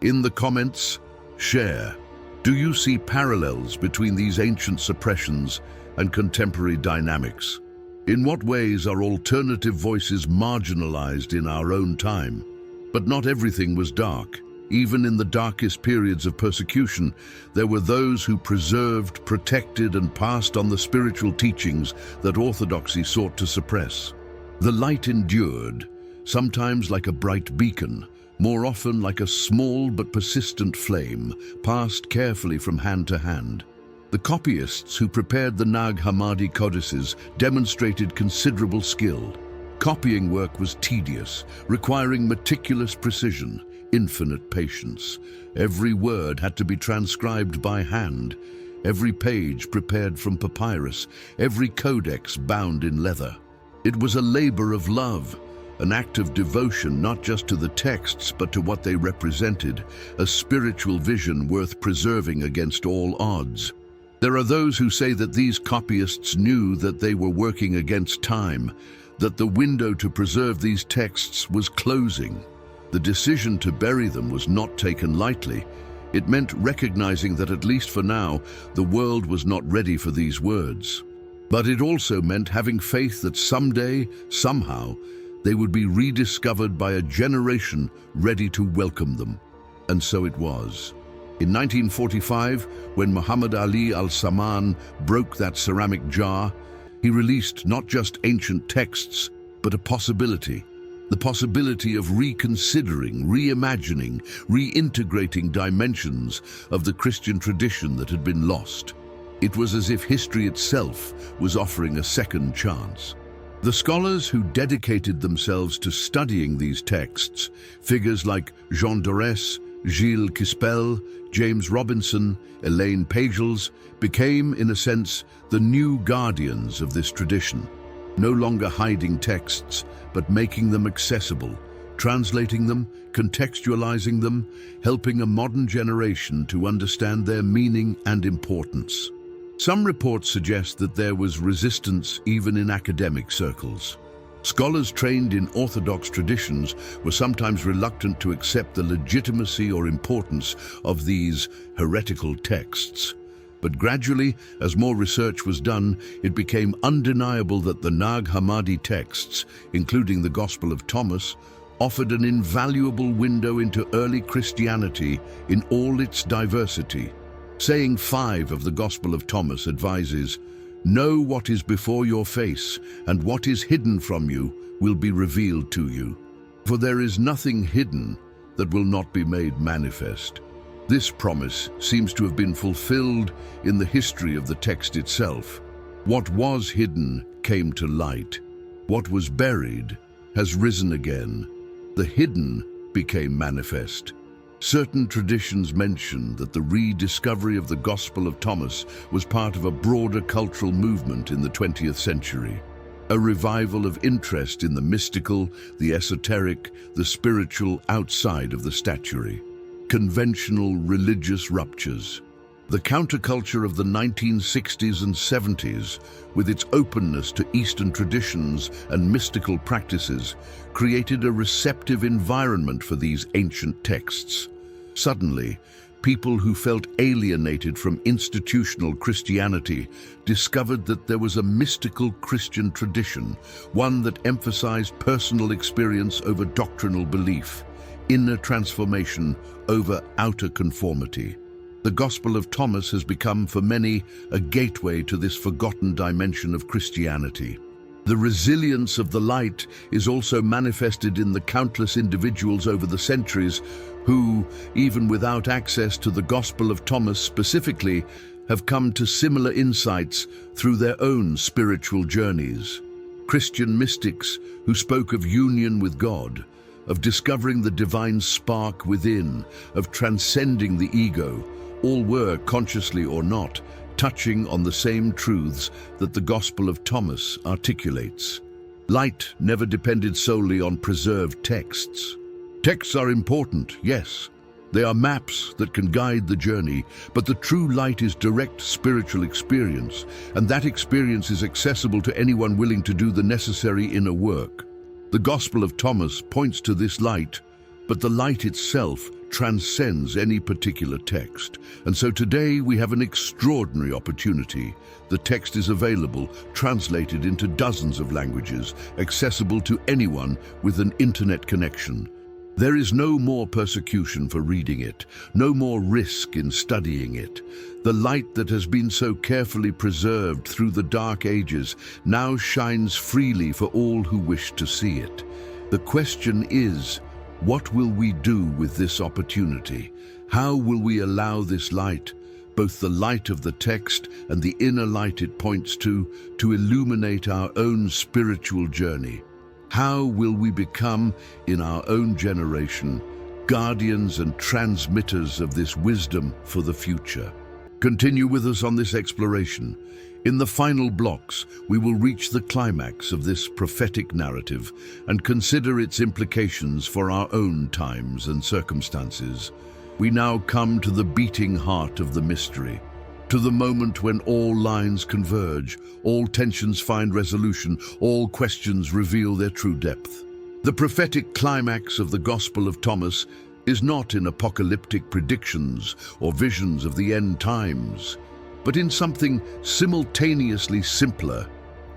In the comments, share. Do you see parallels between these ancient suppressions and contemporary dynamics? In what ways are alternative voices marginalized in our own time? But not everything was dark. Even in the darkest periods of persecution, there were those who preserved, protected, and passed on the spiritual teachings that orthodoxy sought to suppress. The light endured, sometimes like a bright beacon, more often like a small but persistent flame, passed carefully from hand to hand. The copyists who prepared the Nag Hammadi codices demonstrated considerable skill. Copying work was tedious, requiring meticulous precision, infinite patience. Every word had to be transcribed by hand, every page prepared from papyrus, every codex bound in leather. It was a labor of love, an act of devotion not just to the texts but to what they represented, a spiritual vision worth preserving against all odds. There are those who say that these copyists knew that they were working against time, that the window to preserve these texts was closing. The decision to bury them was not taken lightly. It meant recognizing that at least for now, the world was not ready for these words. But it also meant having faith that someday, somehow, they would be rediscovered by a generation ready to welcome them. And so it was. In 1945, when Muhammad Ali al-Samman broke that ceramic jar, he released not just ancient texts, but a possibility. The possibility of reconsidering, reimagining, reintegrating dimensions of the Christian tradition that had been lost. It was as if history itself was offering a second chance. The scholars who dedicated themselves to studying these texts, figures like Jean Dorès, Gilles Quispel, James Robinson, Elaine Pagels, became, in a sense, the new guardians of this tradition, no longer hiding texts, but making them accessible, translating them, contextualizing them, helping a modern generation to understand their meaning and importance. Some reports suggest that there was resistance even in academic circles. Scholars trained in orthodox traditions were sometimes reluctant to accept the legitimacy or importance of these heretical texts. But gradually, as more research was done, it became undeniable that the Nag Hammadi texts, including the Gospel of Thomas, offered an invaluable window into early Christianity in all its diversity. Saying 5 of the Gospel of Thomas advises, "Know what is before your face, and what is hidden from you will be revealed to you. For there is nothing hidden that will not be made manifest." This promise seems to have been fulfilled in the history of the text itself. What was hidden came to light. What was buried has risen again. The hidden became manifest. Certain traditions mention that the rediscovery of the Gospel of Thomas was part of a broader cultural movement in the 20th century. A revival of interest in the mystical, the esoteric, the spiritual outside of the statuary. Conventional religious ruptures. The counterculture of the 1960s and 70s, with its openness to Eastern traditions and mystical practices, created a receptive environment for these ancient texts. Suddenly, people who felt alienated from institutional Christianity discovered that there was a mystical Christian tradition, one that emphasized personal experience over doctrinal belief, inner transformation over outer conformity. The Gospel of Thomas has become, for many, a gateway to this forgotten dimension of Christianity. The resilience of the light is also manifested in the countless individuals over the centuries who, even without access to the Gospel of Thomas specifically, have come to similar insights through their own spiritual journeys. Christian mystics who spoke of union with God, of discovering the divine spark within, of transcending the ego, all were, consciously or not, touching on the same truths that the Gospel of Thomas articulates. Light never depended solely on preserved texts. Texts are important, yes. They are maps that can guide the journey, but the true light is direct spiritual experience, and that experience is accessible to anyone willing to do the necessary inner work. The Gospel of Thomas points to this light, but the light itself transcends any particular text. And so today we have an extraordinary opportunity. The text is available, translated into dozens of languages, accessible to anyone with an internet connection. There is no more persecution for reading it, no more risk in studying it. The light that has been so carefully preserved through the dark ages now shines freely for all who wish to see it. The question is, what will we do with this opportunity? How will we allow this light, both the light of the text and the inner light it points to illuminate our own spiritual journey? How will we become, in our own generation, guardians and transmitters of this wisdom for the future? Continue with us on this exploration. In the final blocks, we will reach the climax of this prophetic narrative and consider its implications for our own times and circumstances. We now come to the beating heart of the mystery, to the moment when all lines converge, all tensions find resolution, all questions reveal their true depth. The prophetic climax of the Gospel of Thomas is not in apocalyptic predictions or visions of the end times, but in something simultaneously simpler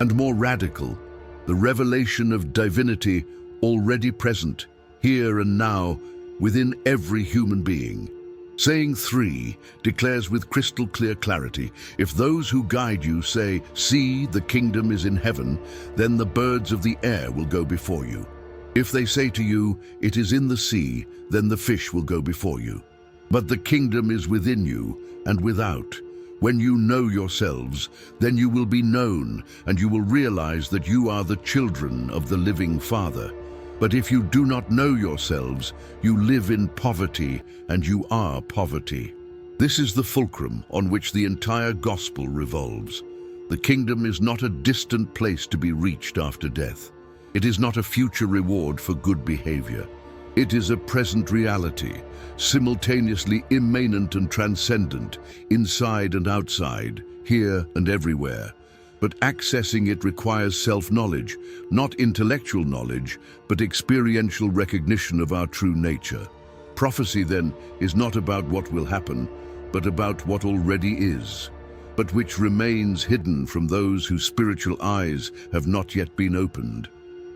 and more radical, the revelation of divinity already present, here and now, within every human being. Saying 3 declares with crystal clear clarity, if those who guide you say, "See, the kingdom is in heaven," then the birds of the air will go before you. If they say to you, "It is in the sea," then the fish will go before you. But the kingdom is within you and without. When you know yourselves, then you will be known, and you will realize that you are the children of the living Father. But if you do not know yourselves, you live in poverty, and you are poverty. This is the fulcrum on which the entire gospel revolves. The kingdom is not a distant place to be reached after death. It is not a future reward for good behavior. It is a present reality, simultaneously immanent and transcendent, inside and outside, here and everywhere. But accessing it requires self-knowledge, not intellectual knowledge, but experiential recognition of our true nature. Prophecy, then, is not about what will happen, but about what already is, but which remains hidden from those whose spiritual eyes have not yet been opened.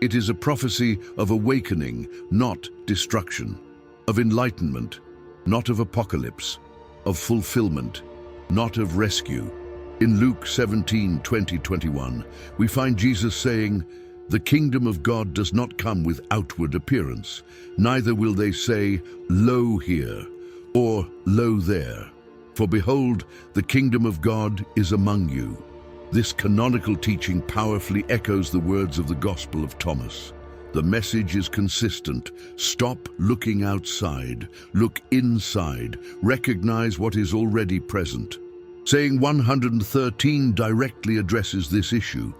It is a prophecy of awakening, not destruction, of enlightenment, not of apocalypse, of fulfillment, not of rescue. In Luke 17:20-21, we find Jesus saying, "The kingdom of God does not come with outward appearance, neither will they say, 'Lo here,' or 'Lo there.' For behold, the kingdom of God is among you." This canonical teaching powerfully echoes the words of the Gospel of Thomas. The message is consistent. Stop looking outside, look inside, recognize what is already present. Saying 113 directly addresses this issue.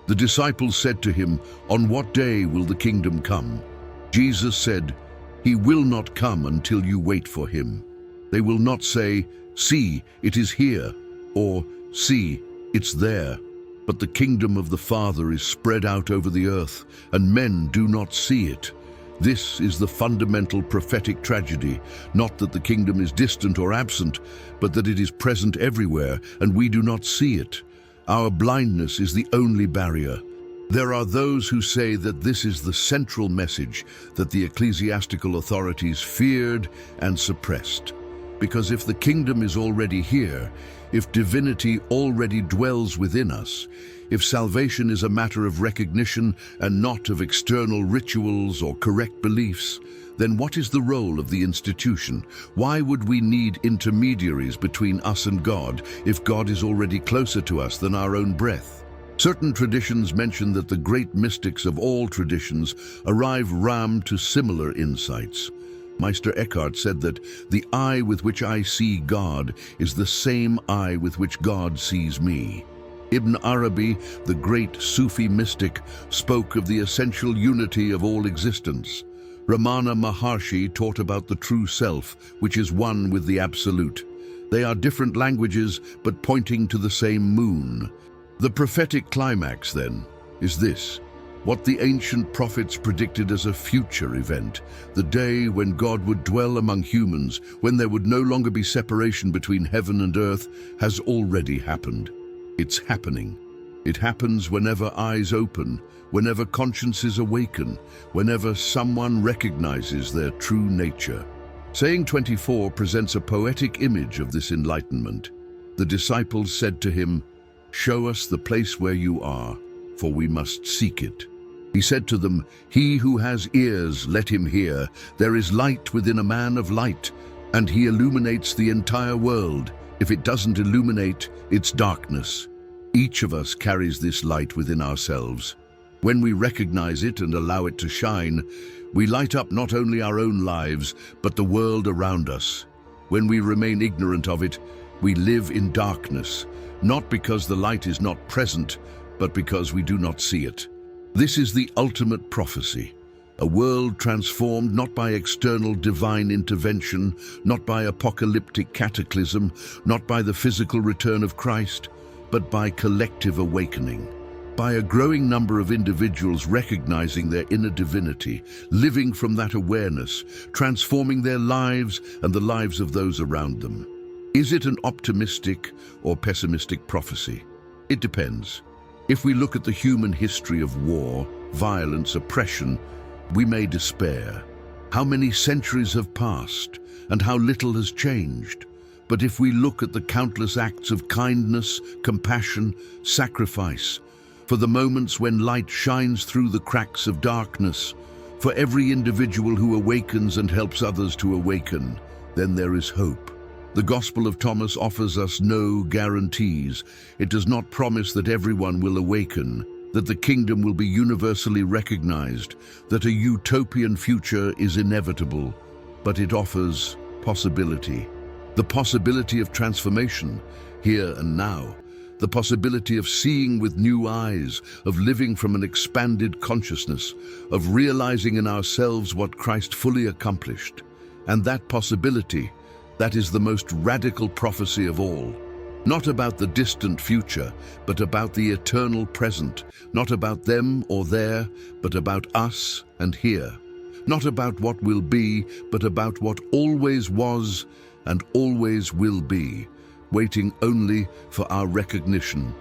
The disciples said to him, "On what day will the kingdom come?" Jesus said, "He will not come until you wait for him." They will not say, "See, it is here," or "See, it's there." But the kingdom of the Father is spread out over the earth, and men do not see it. This is the fundamental prophetic tragedy, not that the kingdom is distant or absent, but that it is present everywhere, and we do not see it. Our blindness is the only barrier. There are those who say that this is the central message that the ecclesiastical authorities feared and suppressed. Because if the kingdom is already here, if divinity already dwells within us, if salvation is a matter of recognition and not of external rituals or correct beliefs, then what is the role of the institution? Why would we need intermediaries between us and God if God is already closer to us than our own breath? Certain traditions mention that the great mystics of all traditions arrive rammed to similar insights. Meister Eckhart said that the eye with which I see God is the same eye with which God sees me. Ibn Arabi, the great Sufi mystic, spoke of the essential unity of all existence. Ramana Maharshi taught about the true self, which is one with the Absolute. They are different languages, but pointing to the same moon. The prophetic climax, then, is this: what the ancient prophets predicted as a future event, the day when God would dwell among humans, when there would no longer be separation between heaven and earth, has already happened. It's happening. It happens whenever eyes open, whenever consciences awaken, whenever someone recognizes their true nature. Saying 24 presents a poetic image of this enlightenment. The disciples said to him, "Show us the place where you are, for we must seek it." He said to them, "He who has ears, let him hear. There is light within a man of light, and he illuminates the entire world. If it doesn't illuminate, it's darkness." Each of us carries this light within ourselves. When we recognize it and allow it to shine, we light up not only our own lives, but the world around us. When we remain ignorant of it, we live in darkness, not because the light is not present, but because we do not see it. This is the ultimate prophecy. A world transformed not by external divine intervention, not by apocalyptic cataclysm, not by the physical return of Christ, but by collective awakening. By a growing number of individuals recognizing their inner divinity, living from that awareness, transforming their lives and the lives of those around them. Is it an optimistic or pessimistic prophecy? It depends. If we look at the human history of war, violence, oppression, we may despair. How many centuries have passed, and how little has changed? But if we look at the countless acts of kindness, compassion, sacrifice, for the moments when light shines through the cracks of darkness, for every individual who awakens and helps others to awaken, then there is hope. The Gospel of Thomas offers us no guarantees. It does not promise that everyone will awaken, that the kingdom will be universally recognized, that a utopian future is inevitable, but it offers possibility. The possibility of transformation, here and now. The possibility of seeing with new eyes, of living from an expanded consciousness, of realizing in ourselves what Christ fully accomplished. And that possibility, that is the most radical prophecy of all. Not about the distant future, but about the eternal present. Not about them or there, but about us and here. Not about what will be, but about what always was and always will be, waiting only for our recognition.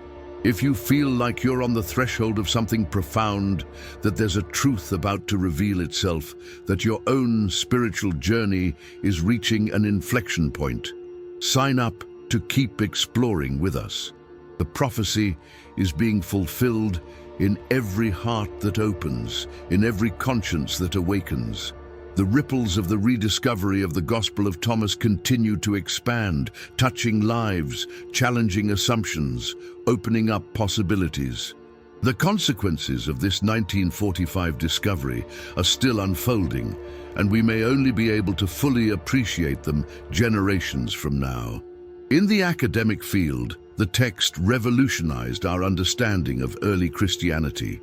If you feel like you're on the threshold of something profound, that there's a truth about to reveal itself, that your own spiritual journey is reaching an inflection point, sign up to keep exploring with us. The prophecy is being fulfilled in every heart that opens, in every conscience that awakens. The ripples of the rediscovery of the Gospel of Thomas continue to expand, touching lives, challenging assumptions, opening up possibilities. The consequences of this 1945 discovery are still unfolding, and we may only be able to fully appreciate them generations from now. In the academic field, the text revolutionized our understanding of early Christianity.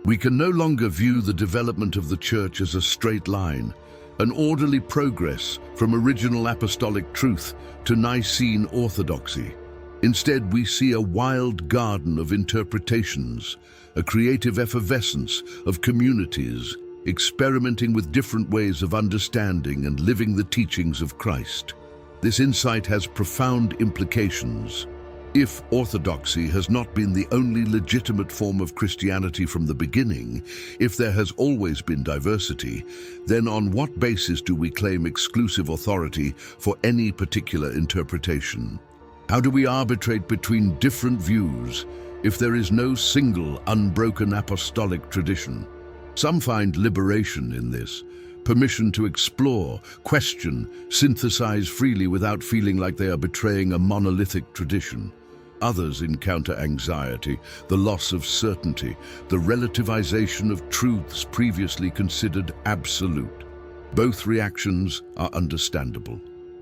We can no longer view the development of the Church as a straight line, an orderly progress from original apostolic truth to Nicene orthodoxy. Instead, we see a wild garden of interpretations, a creative effervescence of communities experimenting with different ways of understanding and living the teachings of Christ. This insight has profound implications. If orthodoxy has not been the only legitimate form of Christianity from the beginning, if there has always been diversity, then on what basis do we claim exclusive authority for any particular interpretation? How do we arbitrate between different views if there is no single unbroken apostolic tradition? Some find liberation in this, permission to explore, question, synthesize freely without feeling like they are betraying a monolithic tradition. Others encounter anxiety, the loss of certainty, the relativization of truths previously considered absolute. Both reactions are understandable.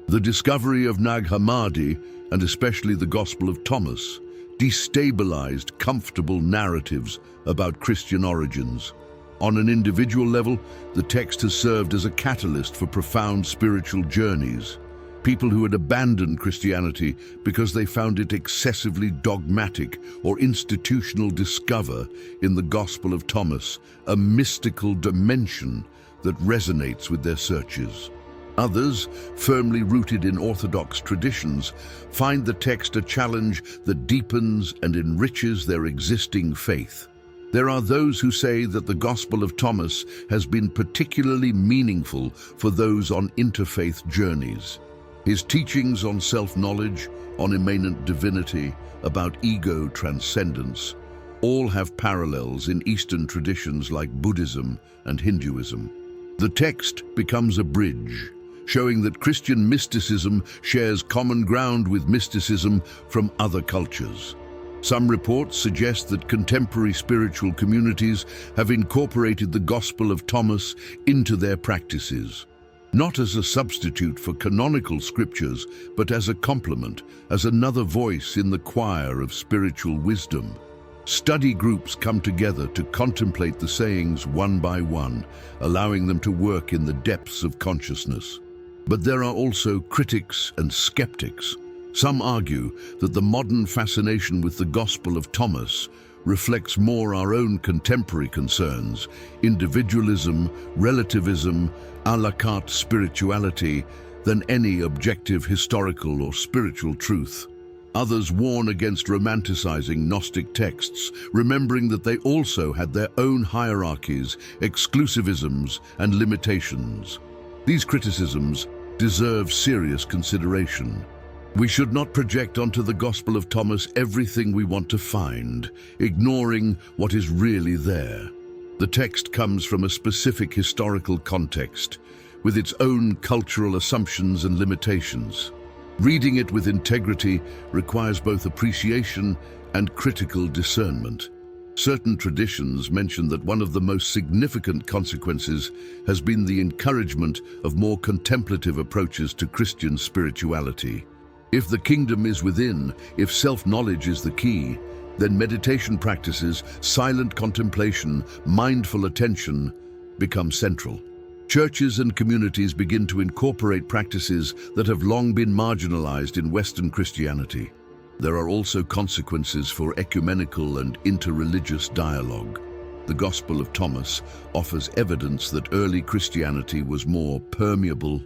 The discovery of Nag Hammadi, and especially the Gospel of Thomas, destabilized comfortable narratives about Christian origins. On an individual level, the text has served as a catalyst for profound spiritual journeys. People who had abandoned Christianity because they found it excessively dogmatic or institutional discover in the Gospel of Thomas a mystical dimension that resonates with their searches. Others, firmly rooted in orthodox traditions, find the text a challenge that deepens and enriches their existing faith. There are those who say that the Gospel of Thomas has been particularly meaningful for those on interfaith journeys. His teachings on self-knowledge, on immanent divinity, about ego transcendence, all have parallels in Eastern traditions like Buddhism and Hinduism. The text becomes a bridge, showing that Christian mysticism shares common ground with mysticism from other cultures. Some reports suggest that contemporary spiritual communities have incorporated the Gospel of Thomas into their practices, not as a substitute for canonical scriptures, but as a complement, as another voice in the choir of spiritual wisdom. Study groups come together to contemplate the sayings one by one, allowing them to work in the depths of consciousness. But there are also critics and skeptics. Some argue that the modern fascination with the Gospel of Thomas reflects more our own contemporary concerns, individualism, relativism, a la carte spirituality, than any objective historical or spiritual truth. Others warn against romanticizing Gnostic texts, remembering that they also had their own hierarchies, exclusivisms, and limitations. These criticisms deserve serious consideration. We should not project onto the Gospel of Thomas everything we want to find, ignoring what is really there. The text comes from a specific historical context, with its own cultural assumptions and limitations. Reading it with integrity requires both appreciation and critical discernment. Certain traditions mention that one of the most significant consequences has been the encouragement of more contemplative approaches to Christian spirituality. If the kingdom is within, if self-knowledge is the key, then meditation practices, silent contemplation, mindful attention become central. Churches and communities begin to incorporate practices that have long been marginalized in Western Christianity. There are also consequences for ecumenical and interreligious dialogue. The Gospel of Thomas offers evidence that early Christianity was more permeable,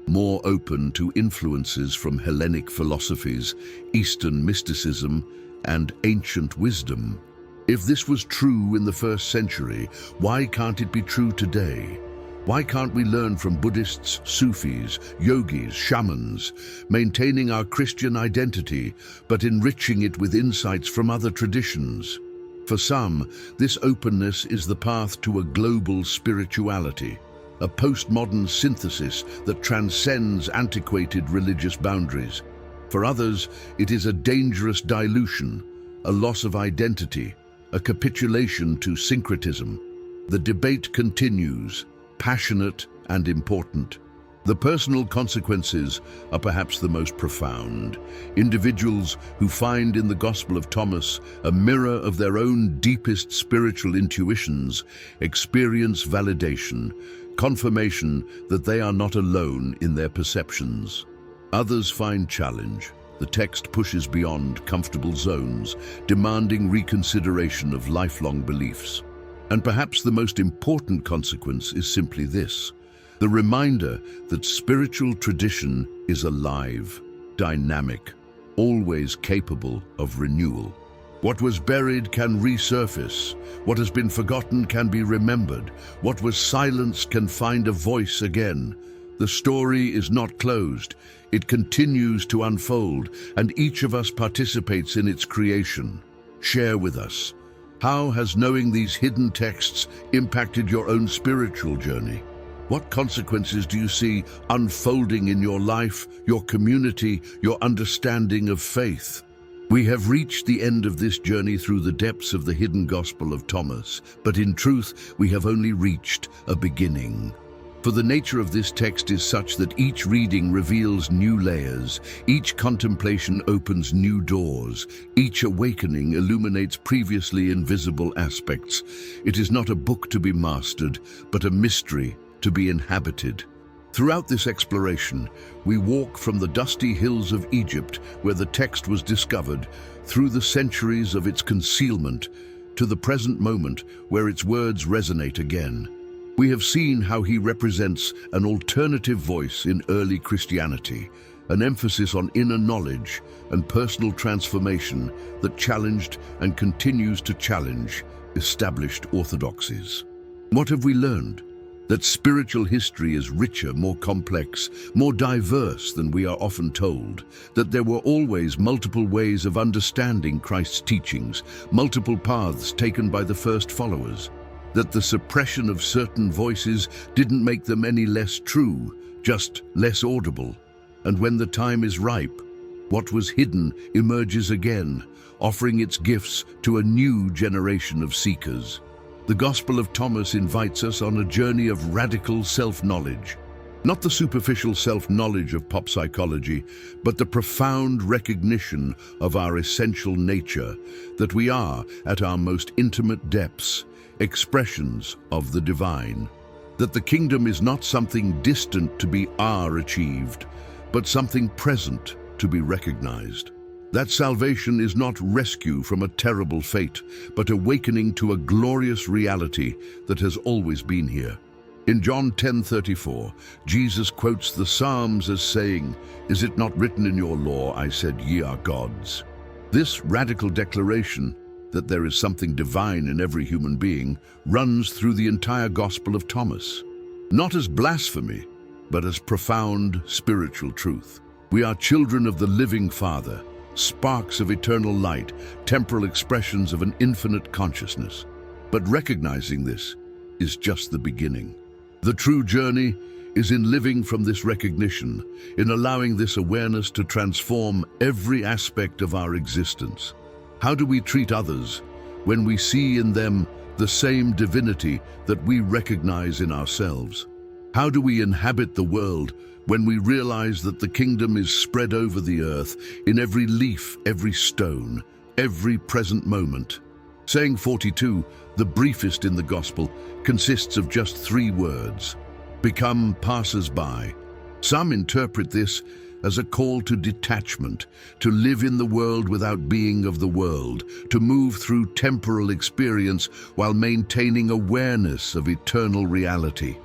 more open to influences from Hellenic philosophies, Eastern mysticism, and ancient wisdom. If this was true in the first century, why can't it be true today? Why can't we learn from Buddhists, Sufis, yogis, shamans, maintaining our Christian identity, but enriching it with insights from other traditions? For some, this openness is the path to a global spirituality, a postmodern synthesis that transcends antiquated religious boundaries. For others, it is a dangerous dilution, a loss of identity, a capitulation to syncretism. The debate continues, passionate and important. The personal consequences are perhaps the most profound. Individuals who find in the Gospel of Thomas a mirror of their own deepest spiritual intuitions experience validation, confirmation that they are not alone in their perceptions. Others find challenge. The text pushes beyond comfortable zones, demanding reconsideration of lifelong beliefs. And perhaps the most important consequence is simply this: the reminder that spiritual tradition is alive, dynamic, always capable of renewal. What was buried can resurface. What has been forgotten can be remembered. What was silenced can find a voice again. The story is not closed. It continues to unfold, and each of us participates in its creation. Share with us. How has knowing these hidden texts impacted your own spiritual journey? What consequences do you see unfolding in your life, your community, your understanding of faith? We have reached the end of this journey through the depths of the hidden Gospel of Thomas, but in truth, we have only reached a beginning. For the nature of this text is such that each reading reveals new layers, each contemplation opens new doors, each awakening illuminates previously invisible aspects. It is not a book to be mastered, but a mystery to be inhabited. Throughout this exploration, we walk from the dusty hills of Egypt, where the text was discovered, through the centuries of its concealment, to the present moment where its words resonate again. We have seen how he represents an alternative voice in early Christianity, an emphasis on inner knowledge and personal transformation that challenged and continues to challenge established orthodoxies. What have we learned? That spiritual history is richer, more complex, more diverse than we are often told, that there were always multiple ways of understanding Christ's teachings, multiple paths taken by the first followers, that the suppression of certain voices didn't make them any less true, just less audible. And when the time is ripe, what was hidden emerges again, offering its gifts to a new generation of seekers. The Gospel of Thomas invites us on a journey of radical self-knowledge. Not the superficial self-knowledge of pop psychology, but the profound recognition of our essential nature, that we are, at our most intimate depths, expressions of the divine. That the kingdom is not something distant to be achieved, but something present to be recognized. That salvation is not rescue from a terrible fate, but awakening to a glorious reality that has always been here. In John 10:34, Jesus quotes the Psalms as saying, "Is it not written in your law, I said, ye are gods?" This radical declaration that there is something divine in every human being runs through the entire Gospel of Thomas, not as blasphemy, but as profound spiritual truth. We are children of the living Father, sparks of eternal light, temporal expressions of an infinite consciousness. But recognizing this is just the beginning. The true journey is in living from this recognition, in allowing this awareness to transform every aspect of our existence. How do we treat others when we see in them the same divinity that we recognize in ourselves? How do we inhabit the world when we realize that the kingdom is spread over the earth, in every leaf, every stone, every present moment? Saying 42, the briefest in the gospel, consists of just 3 words: become passers-by. Some interpret this as a call to detachment, to live in the world without being of the world, to move through temporal experience while maintaining awareness of eternal reality.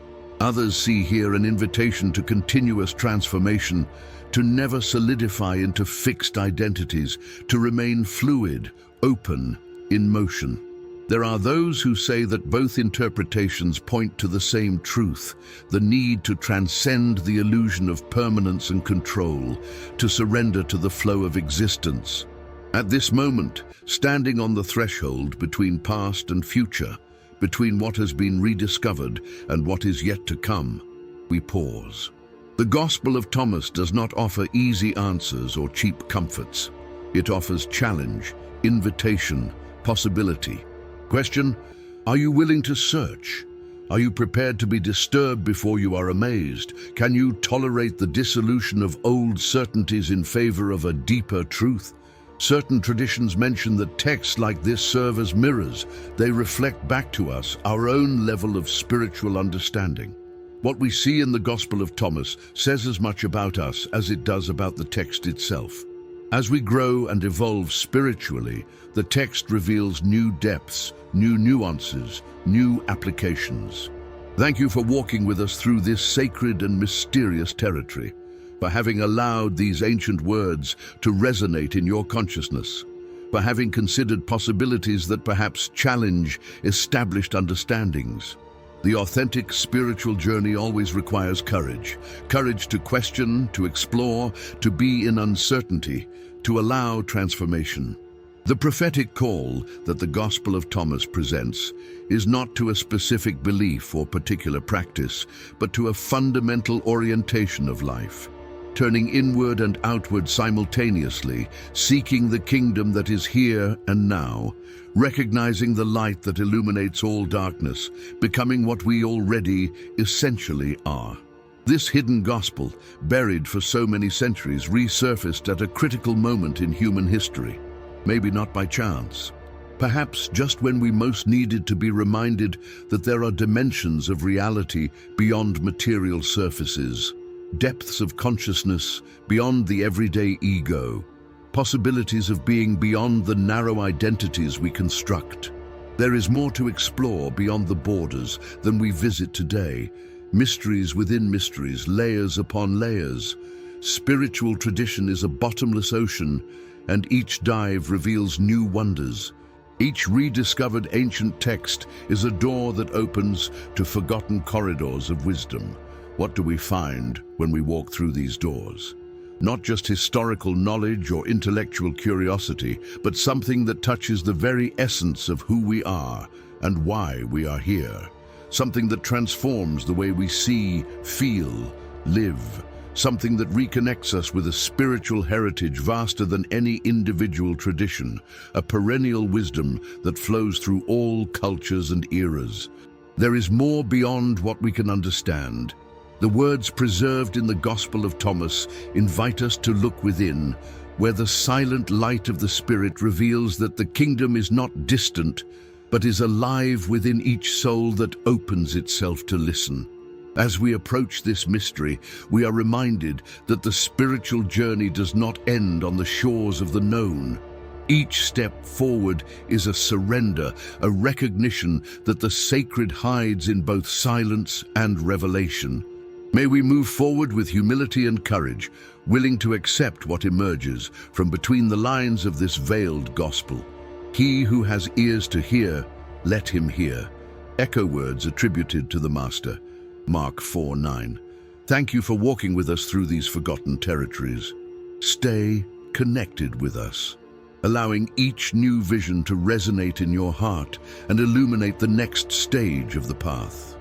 Others see here an invitation to continuous transformation, to never solidify into fixed identities, to remain fluid, open, in motion. There are those who say that both interpretations point to the same truth, the need to transcend the illusion of permanence and control, to surrender to the flow of existence. At this moment, standing on the threshold between past and future, between what has been rediscovered and what is yet to come, we pause. The Gospel of Thomas does not offer easy answers or cheap comforts. It offers challenge, invitation, possibility. Question: are you willing to search? Are you prepared to be disturbed before you are amazed? Can you tolerate the dissolution of old certainties in favor of a deeper truth? Certain traditions mention that texts like this serve as mirrors. They reflect back to us our own level of spiritual understanding. What we see in the Gospel of Thomas says as much about us as it does about the text itself. As we grow and evolve spiritually, the text reveals new depths, new nuances, new applications. Thank you for walking with us through this sacred and mysterious territory, for having allowed these ancient words to resonate in your consciousness, for having considered possibilities that perhaps challenge established understandings. The authentic spiritual journey always requires courage. Courage to question, to explore, to be in uncertainty, to allow transformation. The prophetic call that the Gospel of Thomas presents is not to a specific belief or particular practice, but to a fundamental orientation of life, turning inward and outward simultaneously, seeking the kingdom that is here and now, recognizing the light that illuminates all darkness, becoming what we already essentially are. This hidden gospel, buried for so many centuries, resurfaced at a critical moment in human history. Maybe not by chance. Perhaps just when we most needed to be reminded that there are dimensions of reality beyond material surfaces, depths of consciousness beyond the everyday ego, possibilities of being beyond the narrow identities we construct. There is more to explore beyond the borders than we visit today. Mysteries within mysteries, layers upon layers. Spiritual tradition is a bottomless ocean, and each dive reveals new wonders. Each rediscovered ancient text is a door that opens to forgotten corridors of wisdom. What do we find when we walk through these doors? Not just historical knowledge or intellectual curiosity, but something that touches the very essence of who we are and why we are here. Something that transforms the way we see, feel, live. Something that reconnects us with a spiritual heritage vaster than any individual tradition, a perennial wisdom that flows through all cultures and eras. There is more beyond what we can understand. The words preserved in the Gospel of Thomas invite us to look within, where the silent light of the Spirit reveals that the kingdom is not distant, but is alive within each soul that opens itself to listen. As we approach this mystery, we are reminded that the spiritual journey does not end on the shores of the known. Each step forward is a surrender, a recognition that the sacred hides in both silence and revelation. May we move forward with humility and courage, willing to accept what emerges from between the lines of this veiled gospel. He who has ears to hear, let him hear. Echo words attributed to the Master. Mark 4:9. Thank you for walking with us through these forgotten territories. Stay connected with us, allowing each new vision to resonate in your heart and illuminate the next stage of the path.